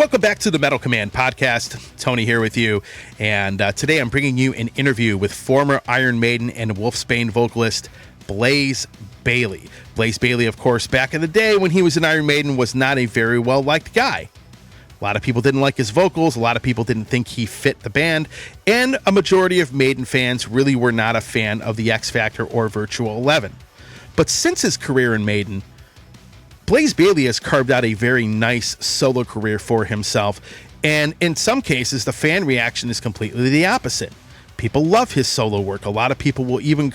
Welcome back to the Metal Command podcast. Tony here with you, and today I'm bringing you an interview with former Iron Maiden and Wolfsbane vocalist Blaze Bayley. Blaze Bayley, of course, back in the day when he was in Iron Maiden, was not a very well-liked guy. A lot of people didn't like his vocals, a lot of people didn't think he fit the band, and a majority of Maiden fans really were not a fan of the X Factor or Virtual 11. But since his career in Maiden, Blaze Bayley has carved out a very nice solo career for himself, and in some cases, the fan reaction is completely the opposite. People love his solo work. A lot of people will even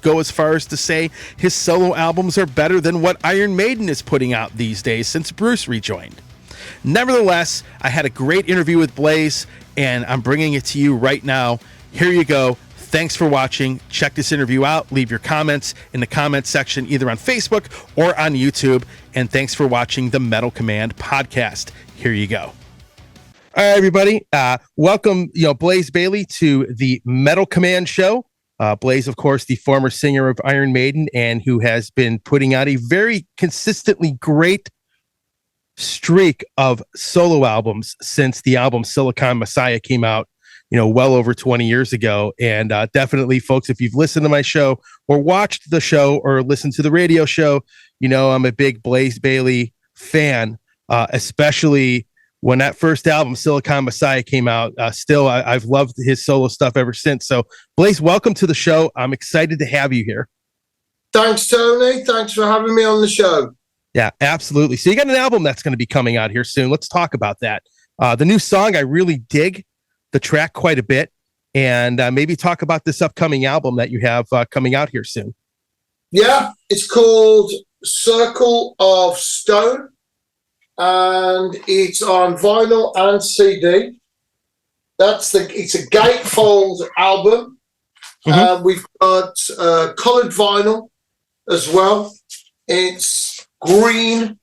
go as far as to say his solo albums are better than what Iron Maiden is putting out these days since Bruce rejoined. Nevertheless, I had a great interview with Blaze, and I'm bringing it to you right now. Here you go. Thanks for watching. Check this interview out. Leave your comments in the comments section, either on Facebook or on YouTube. And thanks for watching the Metal Command podcast. Here you go. All right, everybody. Welcome, Blaze Bayley to the Metal Command show. Blaze, of course, the former singer of Iron Maiden, and who has been putting out a very consistently great streak of solo albums since the album Silicon Messiah came out, well over 20 years ago. And definitely, folks, if you've listened to my show or watched the show or listened to the radio show, I'm a big Blaze Bayley fan, especially when that first album, Silicon Messiah, came out. Still, I've loved his solo stuff ever since. So, Blaze, welcome to the show. I'm excited to have you here. Thanks, Tony. Thanks for having me on the show. Yeah, absolutely. So you got an album that's going to be coming out here soon. Let's talk about that. The new song, I really dig the track quite a bit, and maybe talk about this upcoming album that you have coming out here soon. Yeah, it's called Circle of Stone, and it's on vinyl and CD. It's a gatefold album. Mm-hmm. We've got colored vinyl as well. It's green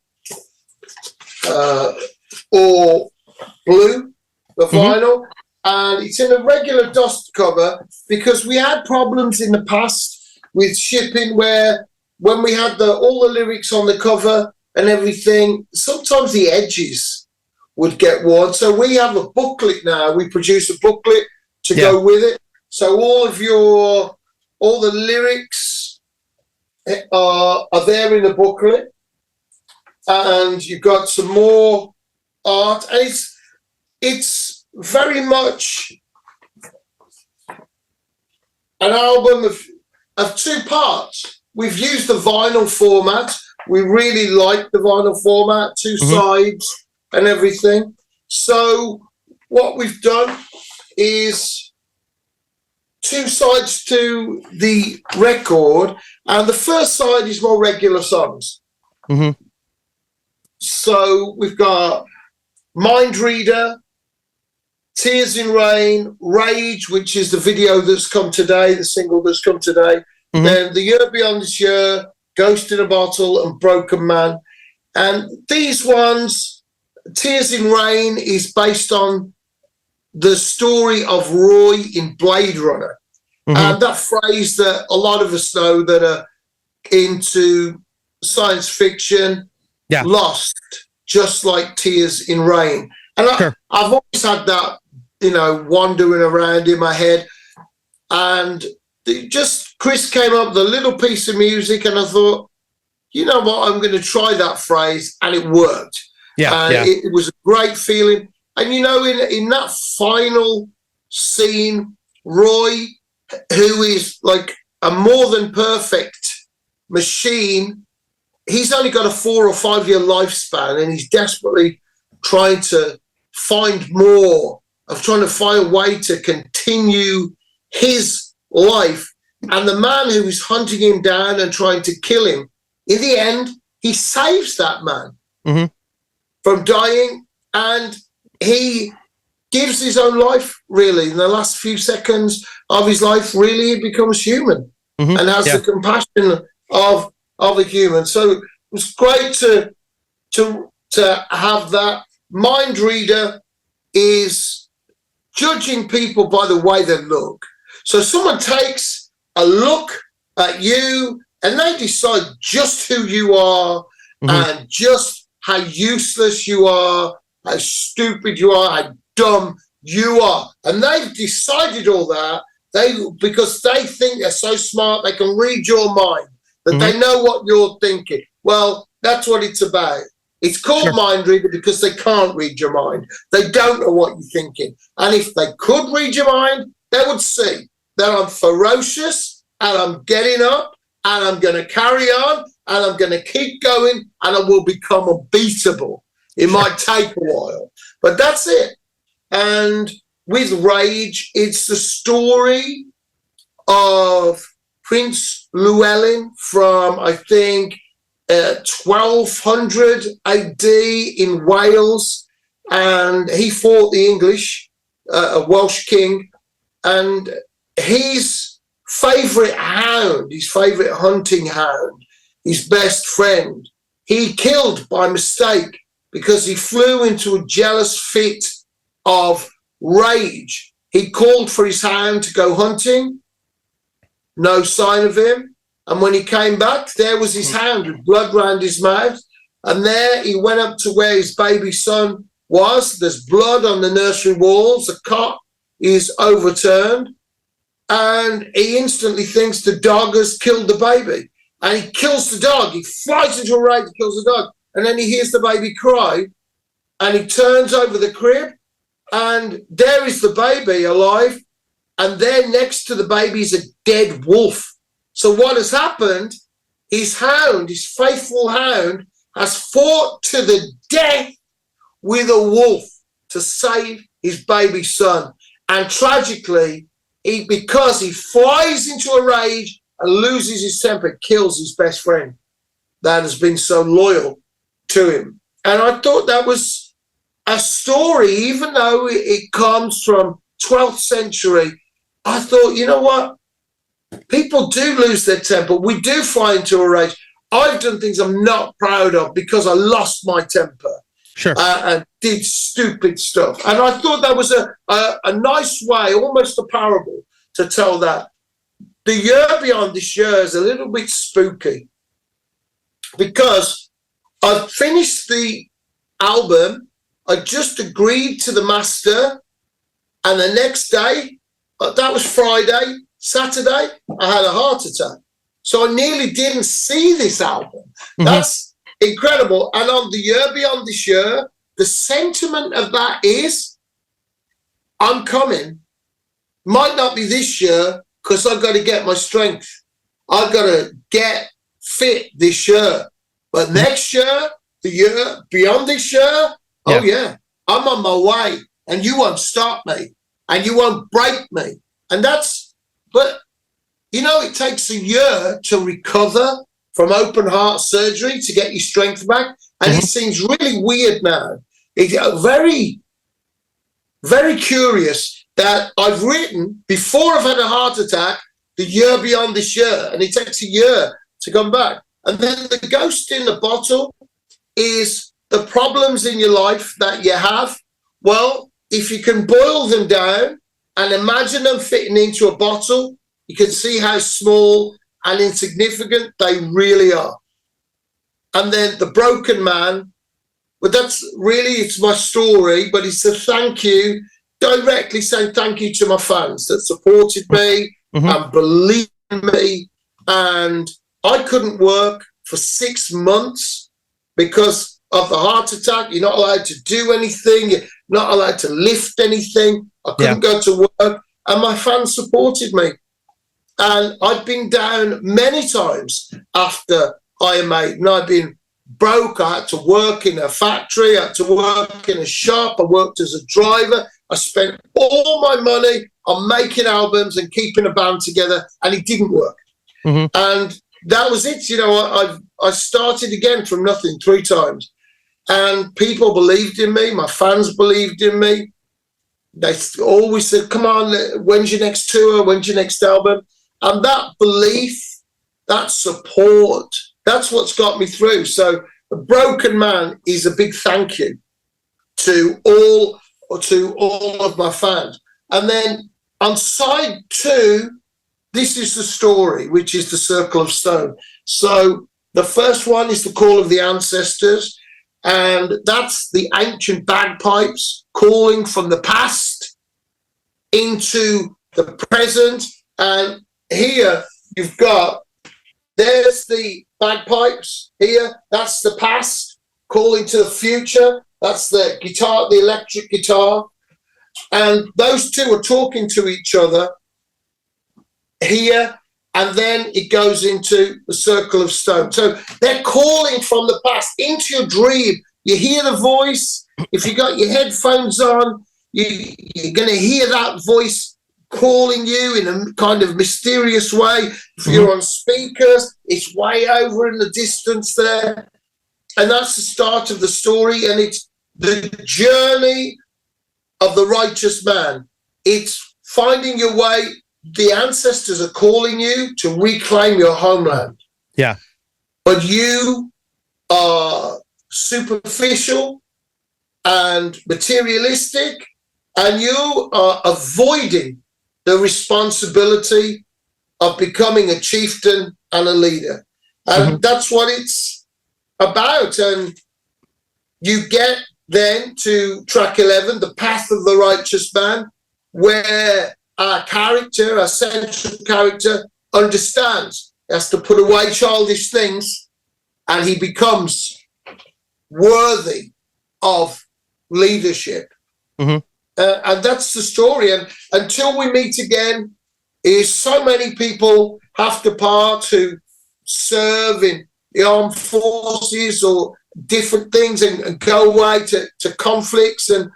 or blue, the vinyl. And it's in a regular dust cover because we had problems in the past with shipping where when we had all the lyrics on the cover and everything, sometimes the edges would get worn. So we have a booklet now. We produce a booklet to go with it. So all the lyrics are there in the booklet, and you've got some more art. And it's very much an album of two parts. We've used the vinyl format. We really like the vinyl format, two sides and everything. So what we've done is two sides to the record, and the first side is more regular songs. Mm-hmm. So we've got Mind Reader, Tears in Rain, Rage, which is the video that's come today, the single that's come today. Mm-hmm. Then The Year Beyond This Year, Ghost in a Bottle, and Broken Man. And these ones, Tears in Rain is based on the story of Roy in Blade Runner. Mm-hmm. And that phrase that a lot of us know that are into science fiction, lost, just like Tears in Rain. And I've always had that, wandering around in my head. And Chris came up with a little piece of music, and I thought, you know what, I'm going to try that phrase, and it worked. It was a great feeling. And, in that final scene, Roy, who is like a more than perfect machine, he's only got a 4 or 5 year lifespan, and he's desperately trying to find more, trying to find a way to continue his life. And the man who is hunting him down and trying to kill him, in the end, he saves that man from dying, and he gives his own life, really. In the last few seconds of his life, really, he becomes human and has the compassion of a human. So it was great to have that. Mind Reader is judging people by the way they look. So someone takes a look at you and they decide just who you are and just how useless you are how stupid you are, how dumb you are. And they've decided all that because they think they're so smart, they can read your mind, that they know what you're thinking. Well, that's what it's about. It's called mind reader because they can't read your mind. They don't know what you're thinking. And if they could read your mind, they would see that I'm ferocious and I'm getting up and I'm going to carry on and I'm going to keep going and I will become unbeatable. It might take a while, but that's it. And with Rage, it's the story of Prince Llewellyn from, I think, 1200 AD in Wales, and he fought the English, a Welsh king, and his favourite hound, his favourite hunting hound, his best friend, he killed by mistake because he flew into a jealous fit of rage. He called for his hound to go hunting, no sign of him. And when he came back, there was his hound with blood round his mouth. And there he went up to where his baby son was. There's blood on the nursery walls. The cot is overturned. And he instantly thinks the dog has killed the baby. And he kills the dog. He flies into a rage and kills the dog. And then he hears the baby cry. And he turns over the crib. And there is the baby alive. And there next to the baby is a dead wolf. So what has happened, his hound, his faithful hound, has fought to the death with a wolf to save his baby son. And tragically, because he flies into a rage and loses his temper, kills his best friend that has been so loyal to him. And I thought that was a story, even though it comes from 12th century. I thought, you know what? People do lose their temper. We do fly into a rage. I've done things I'm not proud of because I lost my temper and did stupid stuff. And I thought that was a nice way, almost a parable, to tell that. The year beyond this year is a little bit spooky because I finished the album. I just agreed to the master. And the next day, that was Friday, Saturday, I had a heart attack. So I nearly didn't see this album. That's incredible. And on the year beyond this year, the sentiment of that is, I'm coming. Might not be this year because I've got to get my strength. I've got to get fit this year. But next year, the year beyond this year, oh yeah, I'm on my way and you won't stop me and you won't break me. And but, you know, it takes a year to recover from open heart surgery to get your strength back. And it seems really weird now. It's very, very curious that I've written, before I've had a heart attack, the year beyond this year. And it takes a year to come back. And then the ghost in the bottle is the problems in your life that you have. Well, if you can boil them down, and imagine them fitting into a bottle, you can see how small and insignificant they really are. And then the broken man, but that's really, it's my story, but it's a thank you, directly saying thank you to my fans that supported me and believed in me. And I couldn't work for 6 months because of the heart attack. You're not allowed to do anything. You're not allowed to lift anything. I couldn't go to work, and my fans supported me. And I've been down many times after Iron Maiden. I've been broke. I had to work in a factory. I had to work in a shop. I worked as a driver. I spent all my money on making albums and keeping a band together, and it didn't work. And that was it. You know, I started again from nothing 3 times. And people believed in me. My fans believed in me. They always said, come on, when's your next tour? When's your next album? And that belief, that support, that's what's got me through. So The Broken Man is a big thank you to all of my fans. And then on side 2, this is the story, which is the Circle of Stone. So the first one is the Call of the Ancestors. And that's the ancient bagpipes calling from the past into the present. And here you've got, there's the bagpipes here. That's the past calling to the future. That's the guitar, the electric guitar. And those two are talking to each other here. And then it goes into the circle of stone. So they're calling from the past into your dream. You hear the voice. If you got your headphones on, you're going to hear that voice calling you in a kind of mysterious way. If you're on speakers, it's way over in the distance there. And that's the start of the story. And it's the journey of the righteous man. It's finding your way. The ancestors are calling you to reclaim your homeland. Yeah. But you are superficial and materialistic, and you are avoiding the responsibility of becoming a chieftain and a leader. And that's what it's about. And you get then to track 11, The Path of the Righteous Man, where our character, our central character, understands. He has to put away childish things, and he becomes worthy of leadership. And that's the story. And until we meet again, is so many people have to part who serve in the armed forces or different things and go away to conflicts and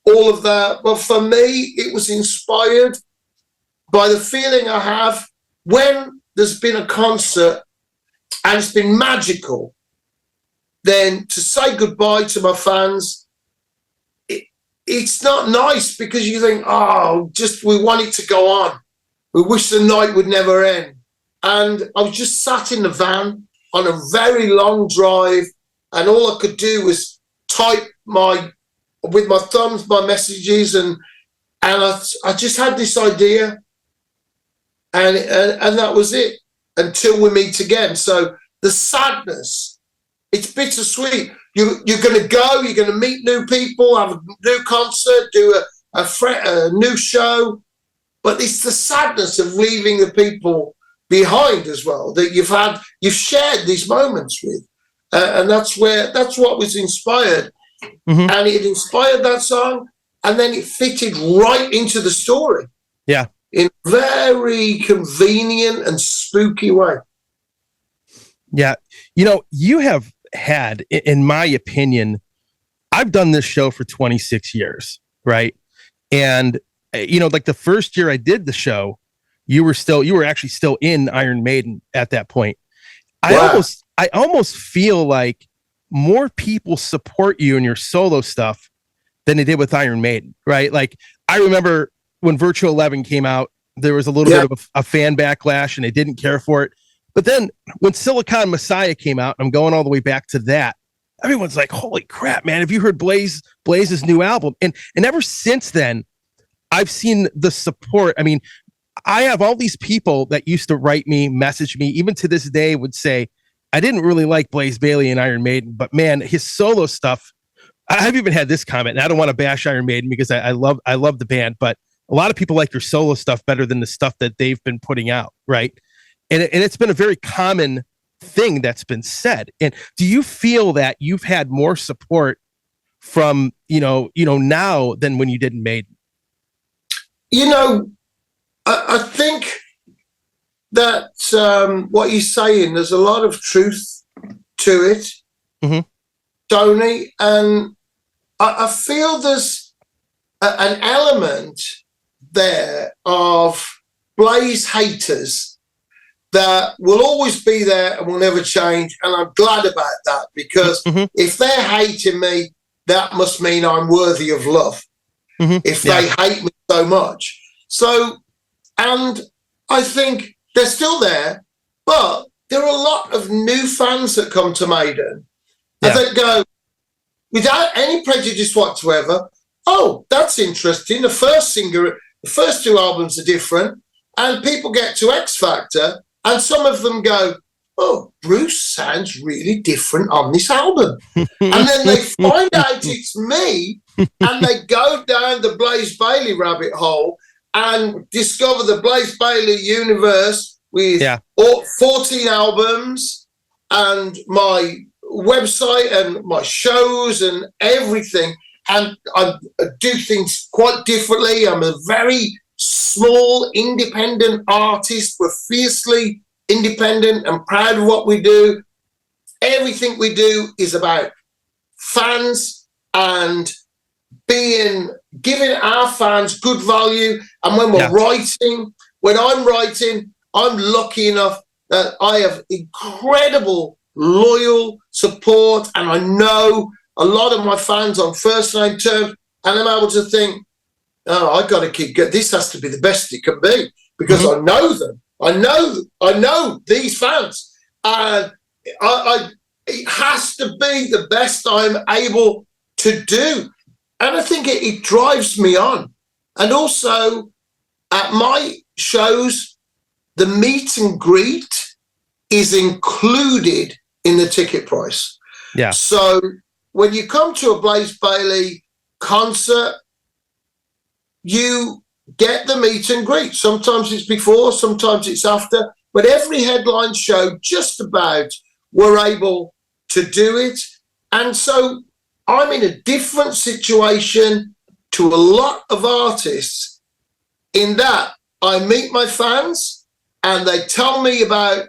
all of that. But for me, it was inspired by the feeling I have when there's been a concert and it's been magical, then to say goodbye to my fans, it's not nice, because you think, oh, just we want it to go on. We wish the night would never end. And I was just sat in the van on a very long drive, and all I could do was type with my thumbs, my messages, and I just had this idea, and that was it until we meet again. So the sadness, it's bittersweet. You're going to go, you're going to meet new people, have a new concert, do a new show, but it's the sadness of leaving the people behind as well that you've shared these moments with, and that's what was inspired. And it inspired that song, and then it fitted right into the story. Yeah. In a very convenient and spooky way. Yeah. You have had, in my opinion, I've done this show for 26 years, right? And, like the first year I did the show, you were actually still in Iron Maiden at that point. Wow. I almost feel like more people support you in your solo stuff than they did with Iron Maiden, right? Like, I remember when Virtual 11 came out, there was a little bit of a fan backlash and they didn't care for it. But then when Silicon Messiah came out, I'm going all the way back to that, everyone's like, holy crap, man, have you heard Blaze's new album? And ever since then, I've seen the support. I mean, I have all these people that used to write me, message me, even to this day would say, I didn't really like Blaze Bayley and Iron Maiden, but man, his solo stuff, I've even had this comment, and I don't want to bash Iron Maiden because I love the band, but a lot of people like your solo stuff better than the stuff that they've been putting out, right? And it's been a very common thing that's been said. And do you feel that you've had more support from, now than when you did in Maiden? I think that what you're saying, there's a lot of truth to it, Tony. And I feel there's an element there of Blaze haters that will always be there and will never change. And I'm glad about that, because if they're hating me, that must mean I'm worthy of love. If they hate me so much. So, and I think they're still there, but there are a lot of new fans that come to Maiden that go, without any prejudice whatsoever, oh, that's interesting. The first two albums are different, and people get to X Factor, and some of them go, oh, Bruce sounds really different on this album. And then they find out it's me, and they go down the Blaze Bayley rabbit hole and discover the Blaze Bayley universe with 14 albums and my website and my shows and everything. And I do things quite differently. I'm a very small, independent artist. We're fiercely independent and proud of what we do. Everything we do is about fans and giving our fans good value. And when when I'm writing, I'm lucky enough that I have incredible loyal support, and I know a lot of my fans on first name terms, and I'm able to think, oh, I got to keep going. This has to be the best it can be, because I know them. I know these fans, and it has to be the best I'm able to do. And I think it drives me on. And also at my shows, the meet and greet is included in the ticket price. Yeah. So when you come to a Blaze Bayley concert, you get the meet and greet. Sometimes it's before, sometimes it's after, but every headline show, just about, we're able to do it. And so I'm in a different situation to a lot of artists in that I meet my fans and they tell me about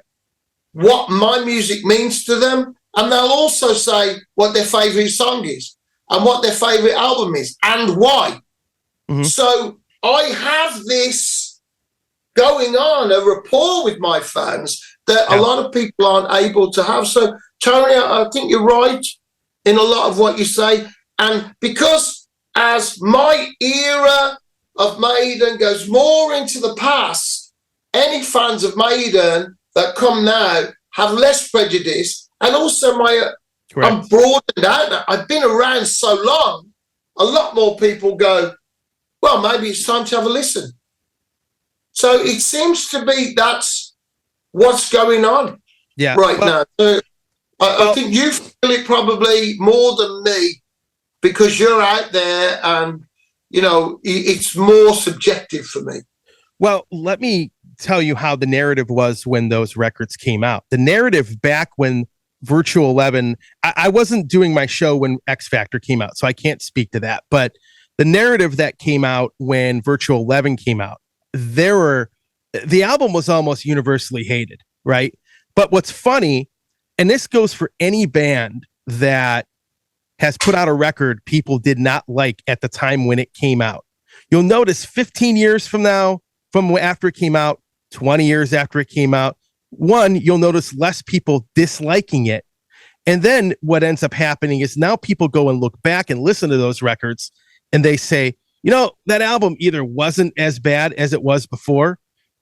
what my music means to them, and they'll also say what their favourite song is and what their favourite album is and why. So I have this going on, a rapport with my fans that a lot of people aren't able to have. So, Tony, I think you're right in a lot of what you say. And because as my era of Maiden goes more into the past, any fans of Maiden that come now have less prejudice. And also I'm broadened out now. I've been around so long, a lot more people go, well, maybe it's time to have a listen. So it seems to be that's what's going on right now. So I think you feel it probably more than me because you're out there and, you know, it's more subjective for me. Well, let me tell you how the narrative was when those records came out. The narrative back when Virtual 11, I wasn't doing my show when X Factor came out, so I can't speak to that. But the narrative that came out when Virtual 11 came out, the album was almost universally hated, right? But what's funny, and this goes for any band that has put out a record people did not like at the time when it came out. You'll notice 15 years from now, from after it came out, 20 years after it came out, you'll notice less people disliking it. And then what ends up happening is now people go and look back and listen to those records and they say, you know, that album either wasn't as bad as it was before.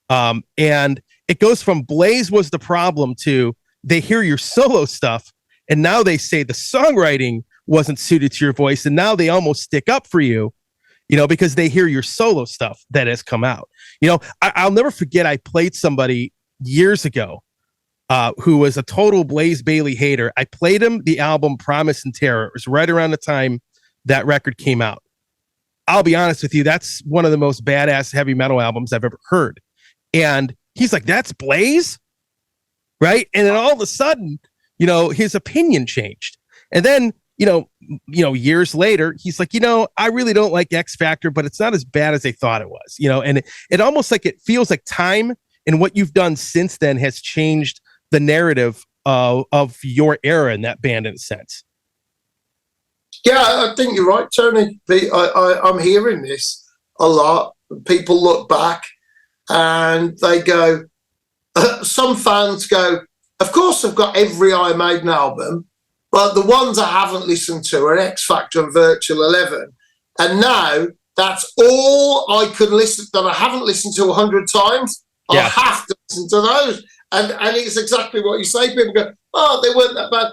And it goes from Blaze was the problem to they hear your solo stuff. And now they say the songwriting wasn't suited to your voice. And now they almost stick up for you, you know, because they hear your solo stuff that has come out. You know, I'll never forget, I played somebody years ago who was a total Blaze Bayley hater. I played him the album Promise and Terror. It was right around the time that record came out. I'll be honest with you, that's one of the most badass heavy metal albums I've ever heard. And he's like, that's Blaze? Right? And then all of a sudden, you know, his opinion changed. And then, you know, years later, he's like, you know, I really don't like X Factor, but it's not as bad as they thought it was, you know, and it almost like it feels like time and what you've done since then has changed the narrative of your era in that band in a sense. Yeah, I think you're right, Tony. I'm hearing this a lot. People look back and they go, some fans go, of course I've got every Iron Maiden album, but the ones I haven't listened to are X Factor and Virtual 11. And now that's all I could listen that I haven't listened to 100 times. I have to listen to those. And it's exactly what you say. People go, oh, they weren't that bad.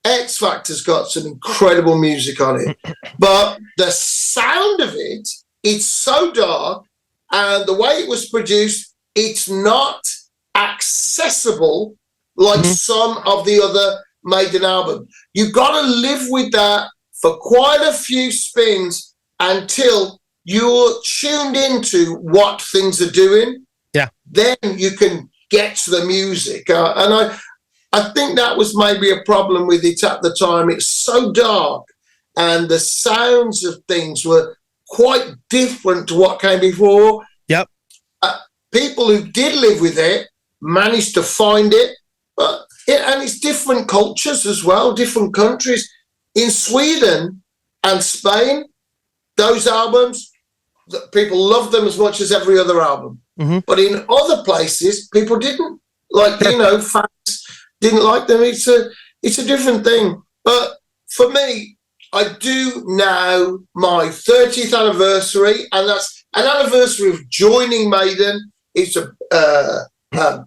X Factor's got some incredible music on it. But the sound of it, it's so dark. And the way it was produced, it's not accessible like some of the other Maiden albums. You've got to live with that for quite a few spins until you're tuned into what things are doing. Yeah. Then you can get to the music. And I think that was maybe a problem with it at the time. It's so dark and the sounds of things were quite different to what came before. Yep. People who did live with it managed to find it, and it's different cultures as well, different countries. In Sweden and Spain, those albums, people loved them as much as every other album. But in other places, people didn't. Like, fans didn't like them. It's a different thing. But for me, I do now my 30th anniversary, and that's an anniversary of joining Maiden. It's a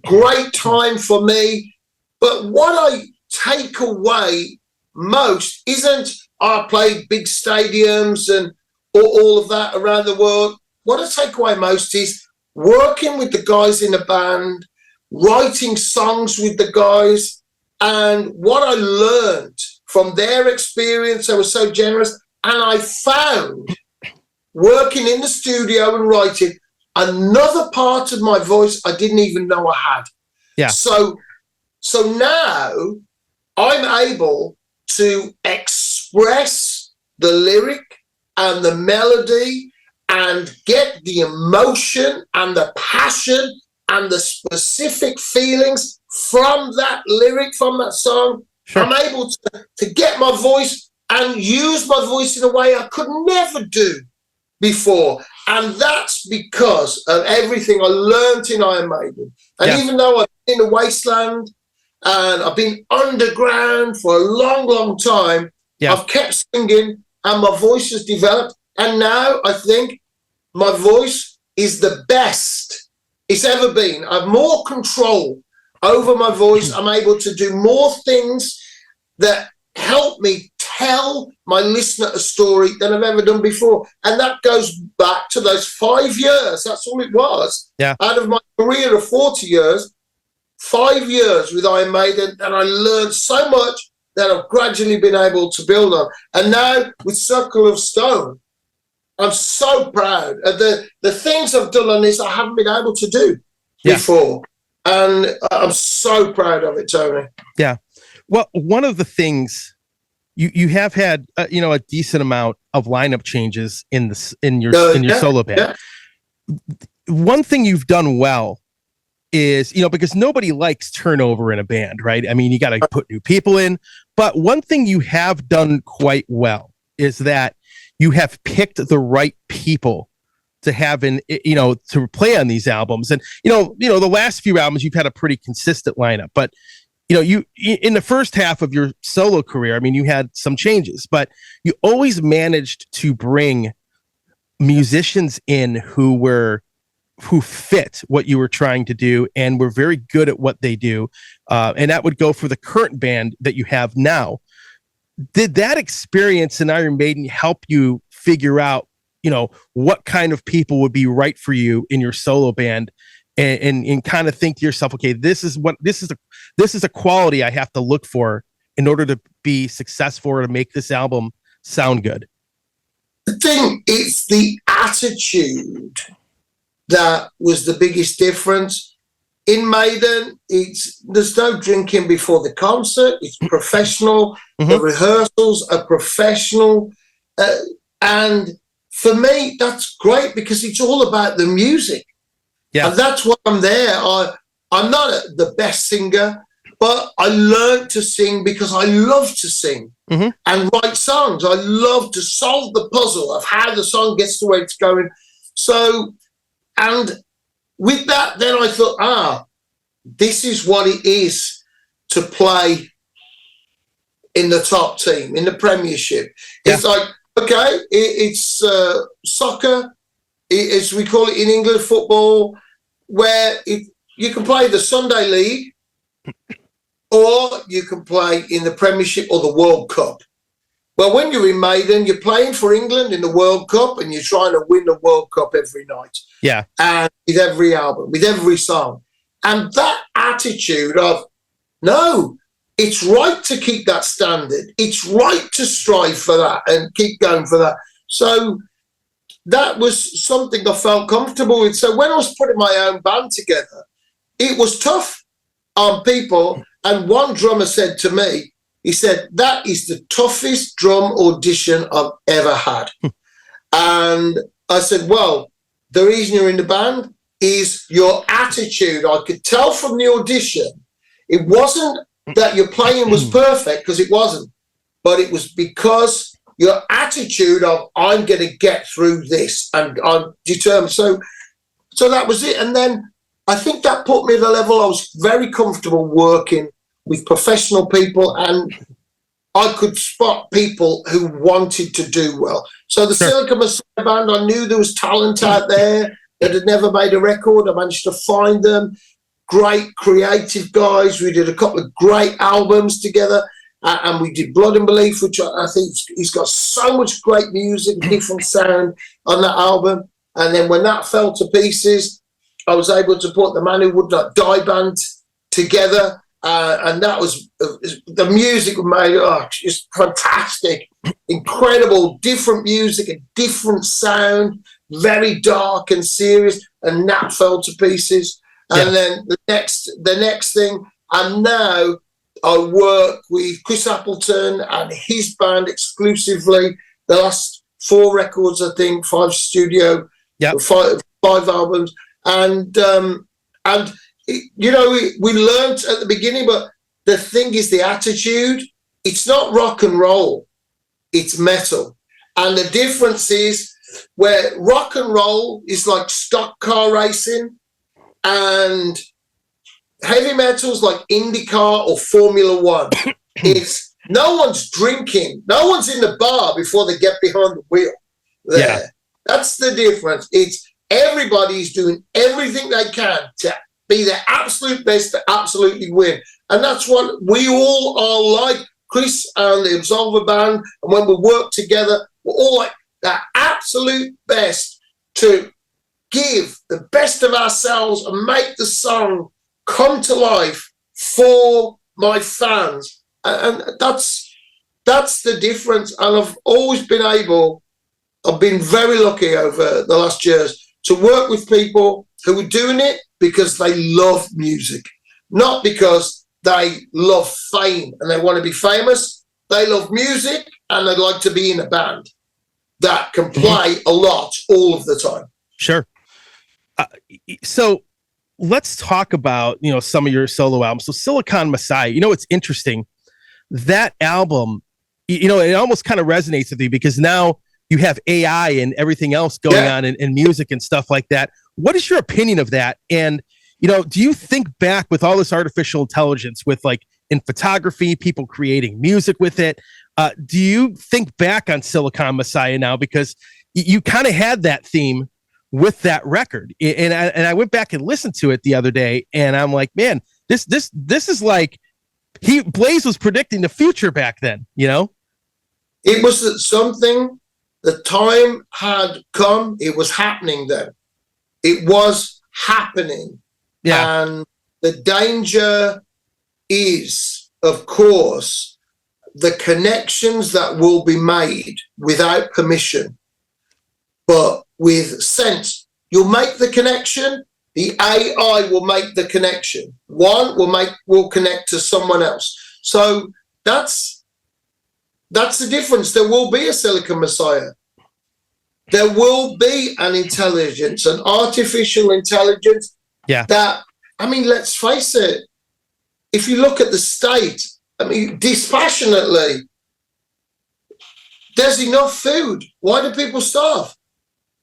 great time for me. But what I take away most isn't I played big stadiums and all of that around the world. What I take away most is working with the guys in the band, writing songs with the guys, and what I learned from their experience. They were so generous. And I found, working in the studio and writing, another part of my voice I didn't even know I had. Yeah. So now I'm able to express the lyric and the melody and get the emotion and the passion and the specific feelings from that lyric, from that song. Sure. I'm able to get my voice and use my voice in a way I could never do before. And that's because of everything I learned in Iron Maiden. And even though I've been in the wasteland and I've been underground for a long, long time, I've kept singing and my voice has developed. And now I think my voice is the best it's ever been. I have more control over my voice. I'm able to do more things that help me tell my listener a story than I've ever done before. And that goes back to those 5 years. That's all it was. Yeah. Out of my career of 40 years, 5 years with Iron Maiden, and I learned so much that I've gradually been able to build on. And now with Circle of Stone, I'm so proud of the things I've done on this I haven't been able to do before. And I'm so proud of it, Tony. Yeah. Well, one of the things you have had, a decent amount of lineup changes in your solo band. Yeah. One thing you've done well is, because nobody likes turnover in a band, right? I mean, you got to put new people in. But one thing you have done quite well is that you have picked the right people to have to play on these albums. And, the last few albums, you've had a pretty consistent lineup, but you in the first half of your solo career, I mean, you had some changes, but you always managed to bring musicians in who fit what you were trying to do and were very good at what they do. And that would go for the current band that you have now. Did that experience in Iron Maiden help you figure out, what kind of people would be right for you in your solo band and kind of think to yourself, okay, this is a quality I have to look for in order to be successful or to make this album sound good? I think it's the attitude that was the biggest difference. In Maiden, there's no drinking before the concert. It's professional. The rehearsals are professional. And for me, that's great because it's all about the music. Yeah. And that's why I'm there. I'm not the best singer, but I learned to sing because I love to sing and write songs. I love to solve the puzzle of how the song gets to where it's going. So, and with that, then I thought, this is what it is to play in the top team, in the Premiership. Yeah. It's like, okay, it's soccer, as we call it in England, football, where you can play the Sunday League or you can play in the Premiership or the World Cup. Well, when you're in Maiden, you're playing for England in the World Cup and you're trying to win the World Cup every night. Yeah. And with every album, with every song. And that attitude of no, it's right to keep that standard. It's right to strive for that and keep going for that. So that was something I felt comfortable with. So when I was putting my own band together, it was tough on people. And one drummer said to me, he said, that is the toughest drum audition I've ever had. And I said, well, the reason you're in the band is your attitude. I could tell from the audition, it wasn't that your playing was perfect, because it wasn't, but it was because your attitude of, I'm going to get through this and I'm determined. So that was it. And then I think that put me at a level I was very comfortable working with professional people, and I could spot people who wanted to do well. So the Silicon Messiah band, I knew there was talent out there that had never made a record. I managed to find them. Great creative guys. We did a couple of great albums together, and we did Blood and Belief, which I think he's got so much great music, different sound on that album. And then when that fell to pieces, I was able to put the Man Who Would Not Die band together. And that was the music we made. Just fantastic, incredible, different music, a different sound, very dark and serious. And that fell to pieces. And then the next thing, and now I work with Chris Appleton and his band exclusively. The last 4 records, I think, 5 studio, 5 albums, and you know, we learned at the beginning, but the thing is the attitude. It's not rock and roll, it's metal. And the difference is where rock and roll is like stock car racing, and heavy metal's like IndyCar or Formula One. It's no one's drinking, no one's in the bar before they get behind the wheel. That's the difference. It's everybody's doing everything they can to be their absolute best to absolutely win. And that's what we all are like. Chris and the Absolver band, and when we work together, we're all like that absolute best to give the best of ourselves and make the song come to life for my fans. And that's the difference. And I've always been I've been very lucky over the last years to work with people who are doing it because they love music, not because they love fame and they want to be famous. They love music and they'd like to be in a band that can play a lot all of the time. Sure. So let's talk about, you know, some of your solo albums. So Silicon Messiah, you know, it's interesting. That album, you know, it almost kind of resonates with me because now you have AI and everything else going on in music and stuff like that. What is your opinion of that? And, you know, do you think back with all this artificial intelligence with like in photography, people creating music with it? Do you think back on Silicon Messiah now? Because you kind of had that theme with that record. And I went back and listened to it the other day and I'm like, man, this is like Blaze was predicting the future back then, you know? It was something, the time had come, it was happening then. It was happening. Yeah. And the danger is, of course, the connections that will be made without permission, but with sense. You'll make the connection, the AI will make the connection. One will connect to someone else. So that's the difference. There will be a Silicon Messiah. There will be an intelligence, an artificial intelligence. Yeah. That, I mean, let's face it. If you look at the state, I mean, dispassionately, there's enough food. Why do people starve?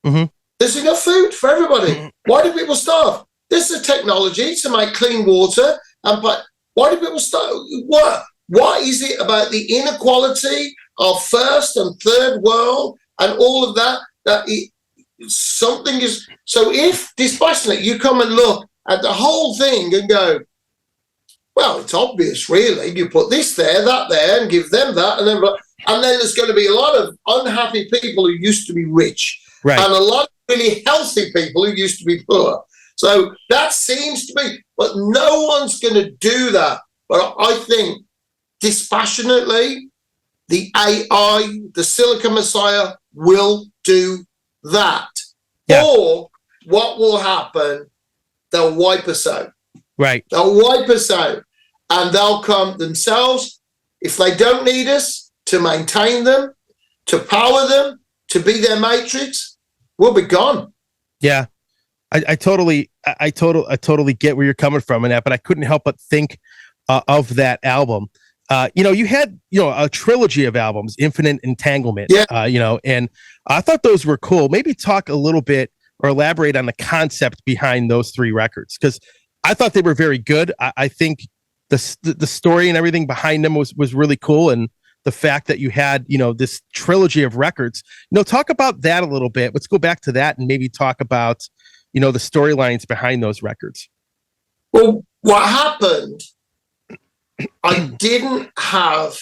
Mm-hmm. There's enough food for everybody. Mm-hmm. Why do people starve? There's the technology to make clean water. But why do people starve? What is it about the inequality of first and third world and all of that? Something is. So if dispassionately you come and look at the whole thing and go, well, it's obvious, really. You put this there, that there, and give them that, and then there's going to be a lot of unhappy people who used to be rich, right, and a lot of really healthy people who used to be poor. So that seems to be, but no one's going to do that But I think dispassionately, the AI, the Silicon Messiah, will do that. Yeah. Or what will happen? They'll wipe us out. Right. They'll wipe us out, and they'll come themselves, if they don't need us to maintain them, to power them, to be their matrix, we'll be gone. Yeah. I totally get where you're coming from in that, but I couldn't help but think of that album. You had, a trilogy of albums, Infinite Entanglement, and I thought those were cool. Maybe talk a little bit or elaborate on the concept behind those 3 records, because I thought they were very good. I think the story and everything behind them was really cool. And the fact that you had, this trilogy of records, talk about that a little bit. Let's go back to that and maybe talk about, the storylines behind those records. Well, what happened, I didn't have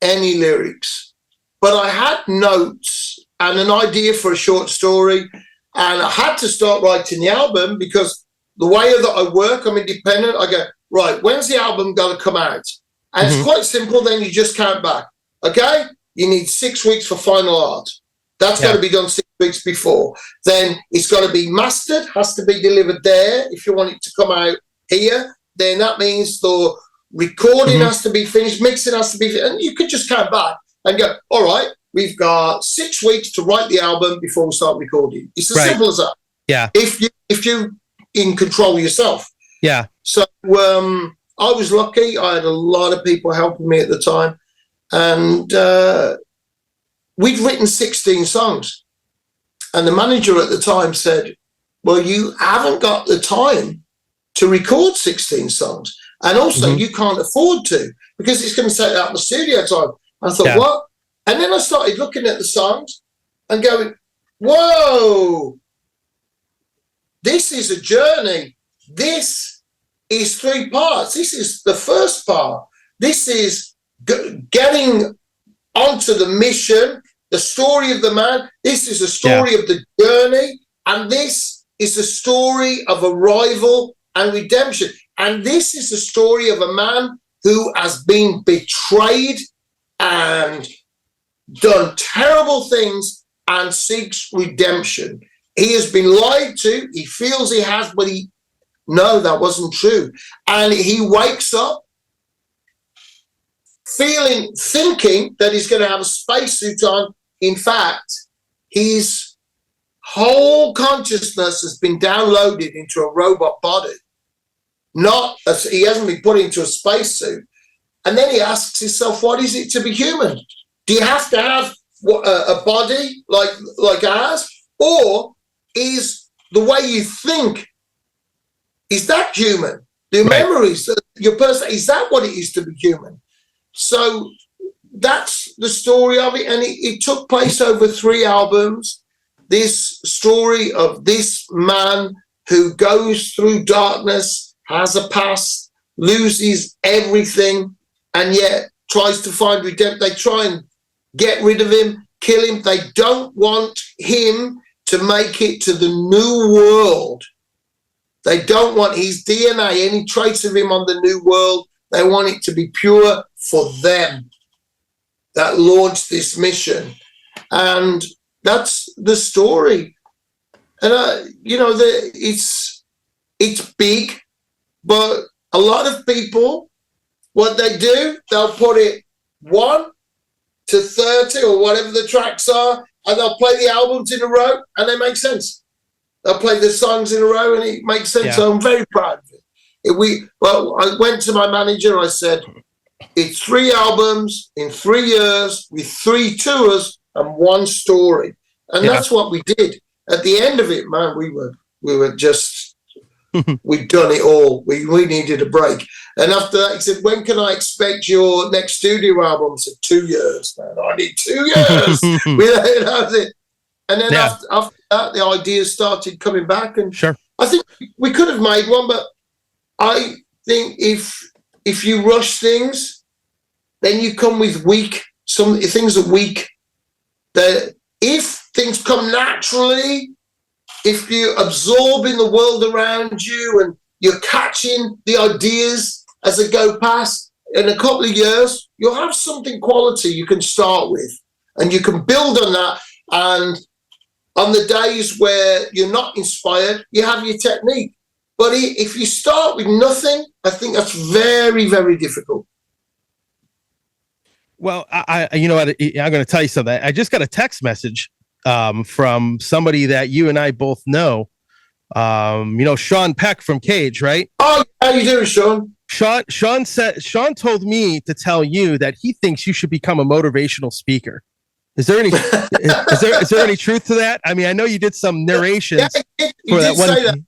any lyrics, but I had notes and an idea for a short story. And I had to start writing the album because the way that I work, I'm independent. I go, right, when's the album going to come out? And it's quite simple. Then you just count back. Okay? You need 6 weeks for final art. That's got to be done 6 weeks before. Then it's got to be mastered, has to be delivered there. If you want it to come out here, then that means the recording has to be finished, mixing has to be finished. And you could just count back and go, all right, we've got 6 weeks to write the album before we start recording. It's as simple as that. Yeah. If you in control yourself. Yeah. So I was lucky. I had a lot of people helping me at the time. And we'd written 16 songs. And the manager at the time said, well, you haven't got the time to record 16 songs. And also you can't afford to, because it's going to take out the studio time. I thought, what? And then I started looking at the songs and going, whoa, this is a journey. This is 3 parts. This is the first part. This is getting onto the mission, the story of the man. This is a story of the journey. And this is a story of arrival and redemption. And this is the story of a man who has been betrayed and done terrible things and seeks redemption. He has been lied to. He feels he has, but no, that wasn't true. And he wakes up thinking that he's going to have a spacesuit on. In fact, his whole consciousness has been downloaded into a robot body. He hasn't been put into a spacesuit. And then he asks himself, what is it to be human? Do you have to have a body like ours? Or is the way you think, is that human? The memories, your person, is that what it is to be human? So that's the story of it. And it took place over 3 albums. This story of this man who goes through darkness, has a past, loses everything, and yet tries to find redemption. They try and get rid of him, kill him. They don't want him to make it to the new world. They don't want his DNA, any trace of him on the new world. They want it to be pure for them that launched this mission. And that's the story. And, it's big, but a lot of people, what they do, they'll put it 1 to 30 or whatever the tracks are, and they'll play the albums in a row, and they make sense. They'll play the songs in a row, and it makes sense. Yeah. So I'm very proud of it. I went to my manager. I said, it's 3 albums in 3 years with 3 tours and 1 story, and that's what we did. At the end of it, man, we were just we'd done it all. We needed a break. And after that, he said, when can I expect your next studio album? I said, 2 years, man. I need 2 years. That was it. And then after that, the ideas started coming back. And I think we could have made one, but I think if you rush things, then you come with weak. Some things are weak. If things come naturally, if you're absorbing the world around you and you're catching the ideas as they go past, in a couple of years, you'll have something quality you can start with, and you can build on that. And on the days where you're not inspired, you have your technique. But if you start with nothing, I think that's very, very difficult. Well, I'm going to tell you something. I just got a text message from somebody that you and I both know. Sean Peck from Cage, right? Oh, how you doing, Sean? Sean told me to tell you that he thinks you should become a motivational speaker. Is there any is there any truth to that? I mean, I know you did some narrations for that one.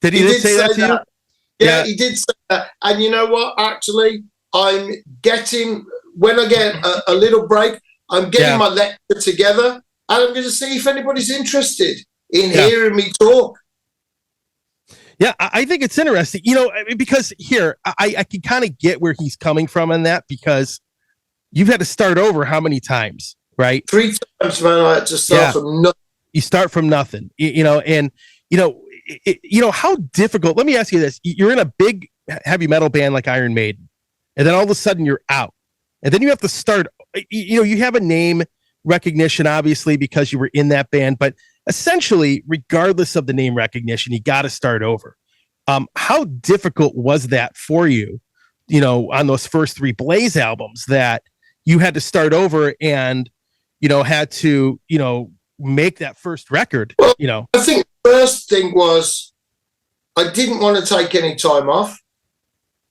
Did he say that to you? Yeah, he did say that. And you know what? Actually, I'm getting, when I get a little break, I'm getting my lecture together, and I'm going to see if anybody's interested in hearing me talk. Yeah, I think it's interesting, because here, I can kind of get where he's coming from on that, because you've had to start over how many times, right? 3 times, man. I had to start from nothing. You start from nothing, how difficult, let me ask you this. You're in a big heavy metal band like Iron Maiden, and then all of a sudden you're out, and then you have to start, you have a name recognition, obviously, because you were in that band, but essentially, regardless of the name recognition, you got to start over. How difficult was that for you, on those first 3 Blaze albums, that you had to start over and, had to, make that first record? Well, I think the first thing was I didn't want to take any time off,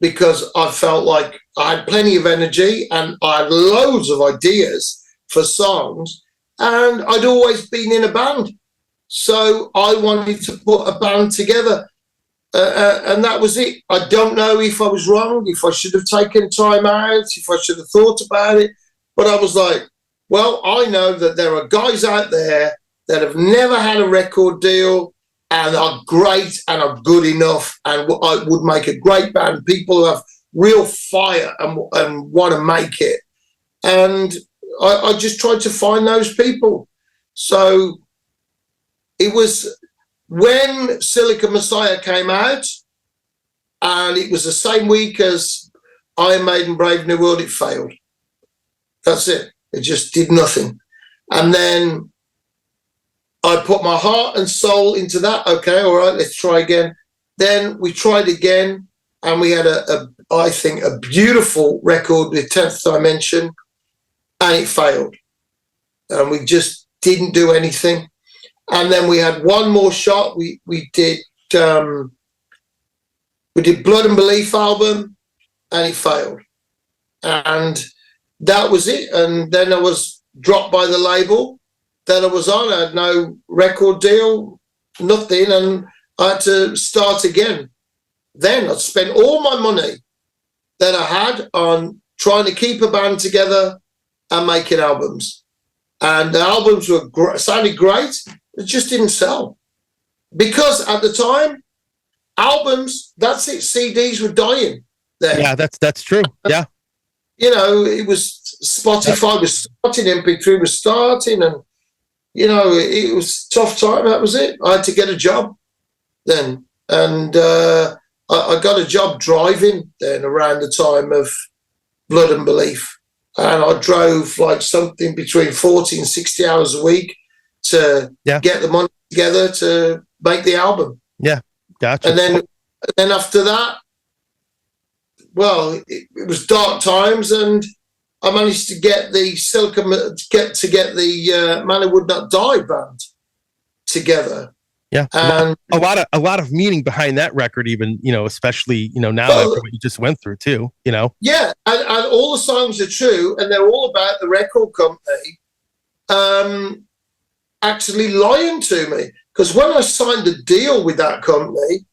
because I felt like I had plenty of energy and I had loads of ideas for songs, and I'd always been in a band. So I wanted to put a band together, and that was it. I don't know if I was wrong, if I should have taken time out, if I should have thought about it. But I was like, well, I know that there are guys out there that have never had a record deal and are great and are good enough and would make a great band. People who have real fire and want to make it. And I just tried to find those people. So it was when Silica Messiah came out, and it was the same week as Iron Maiden Brave New World, it failed. That's it. It just did nothing. And then I put my heart and soul into that. Okay, all right, let's try again. Then we tried again, and we had I think a beautiful record with 10th Dimension, and it failed. And we just didn't do anything. And then we had one more shot. We did Blood and Belief album, and it failed. And that was it. And then I was dropped by the label that I was on. I had no record deal, nothing, and I had to start again. Then I'd spent all my money that I had on trying to keep a band together and making albums. And the albums were sounded great. It just didn't sell, because at the time, albums, that's it. CDs were dying there. Yeah, that's true. Yeah. It was Spotify was starting, MP3 was starting, and, it was a tough time. That was it. I had to get a job then. And I got a job driving then around the time of Blood and Belief. And I drove like something between 40 and 60 hours a week to get the money together to make the album. Yeah, gotcha. And then after that, well, it was dark times, and I managed to get the Man Who Would Not Die band together. Yeah, and a lot of meaning behind that record, even especially now after what you just went through too. Yeah, and all the songs are true, and they're all about the record company actually lying to me. Because when I signed a deal with that company,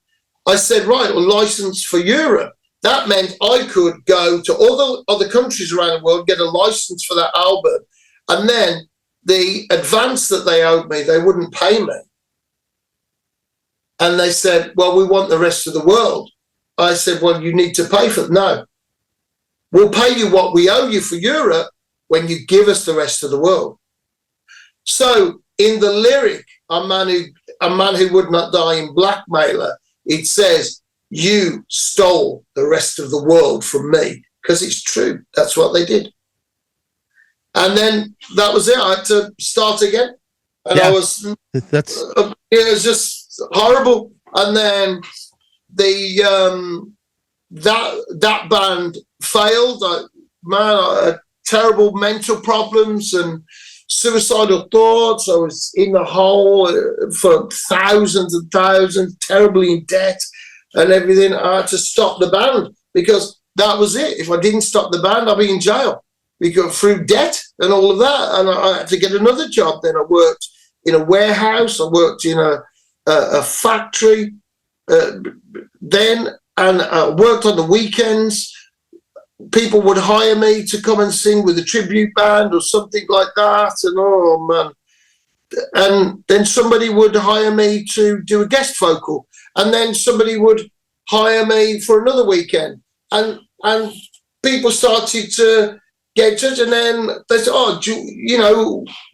I said, right, well, license for Europe. That meant I could go to other countries around the world, get a license for that album, and then the advance that they owed me, they wouldn't pay me. And they said, well, we want the rest of the world. I said, well, you need to pay for it. No. We'll pay you what we owe you for Europe when you give us the rest of the world. So in the lyric, a man who would not die in Blackmailer, it says, you stole the rest of the world from me. because it's true. That's what they did. And then that was it. I had to start again. And it was just horrible. And then that band failed. I had terrible mental problems and suicidal thoughts. I was in the hole for thousands and thousands, terribly in debt and everything. I had to stop the band because that was it. If I didn't stop the band, I'd be in jail. We got through debt and all of that. And I had to get another job. Then I worked in a warehouse. I worked in a factory then, and I worked on the weekends. People would hire me to come and sing with a tribute band or something like that. And oh man. And then somebody would hire me to do a guest vocal. And then somebody would hire me for another weekend. And people started to get in touch. And then they said, oh,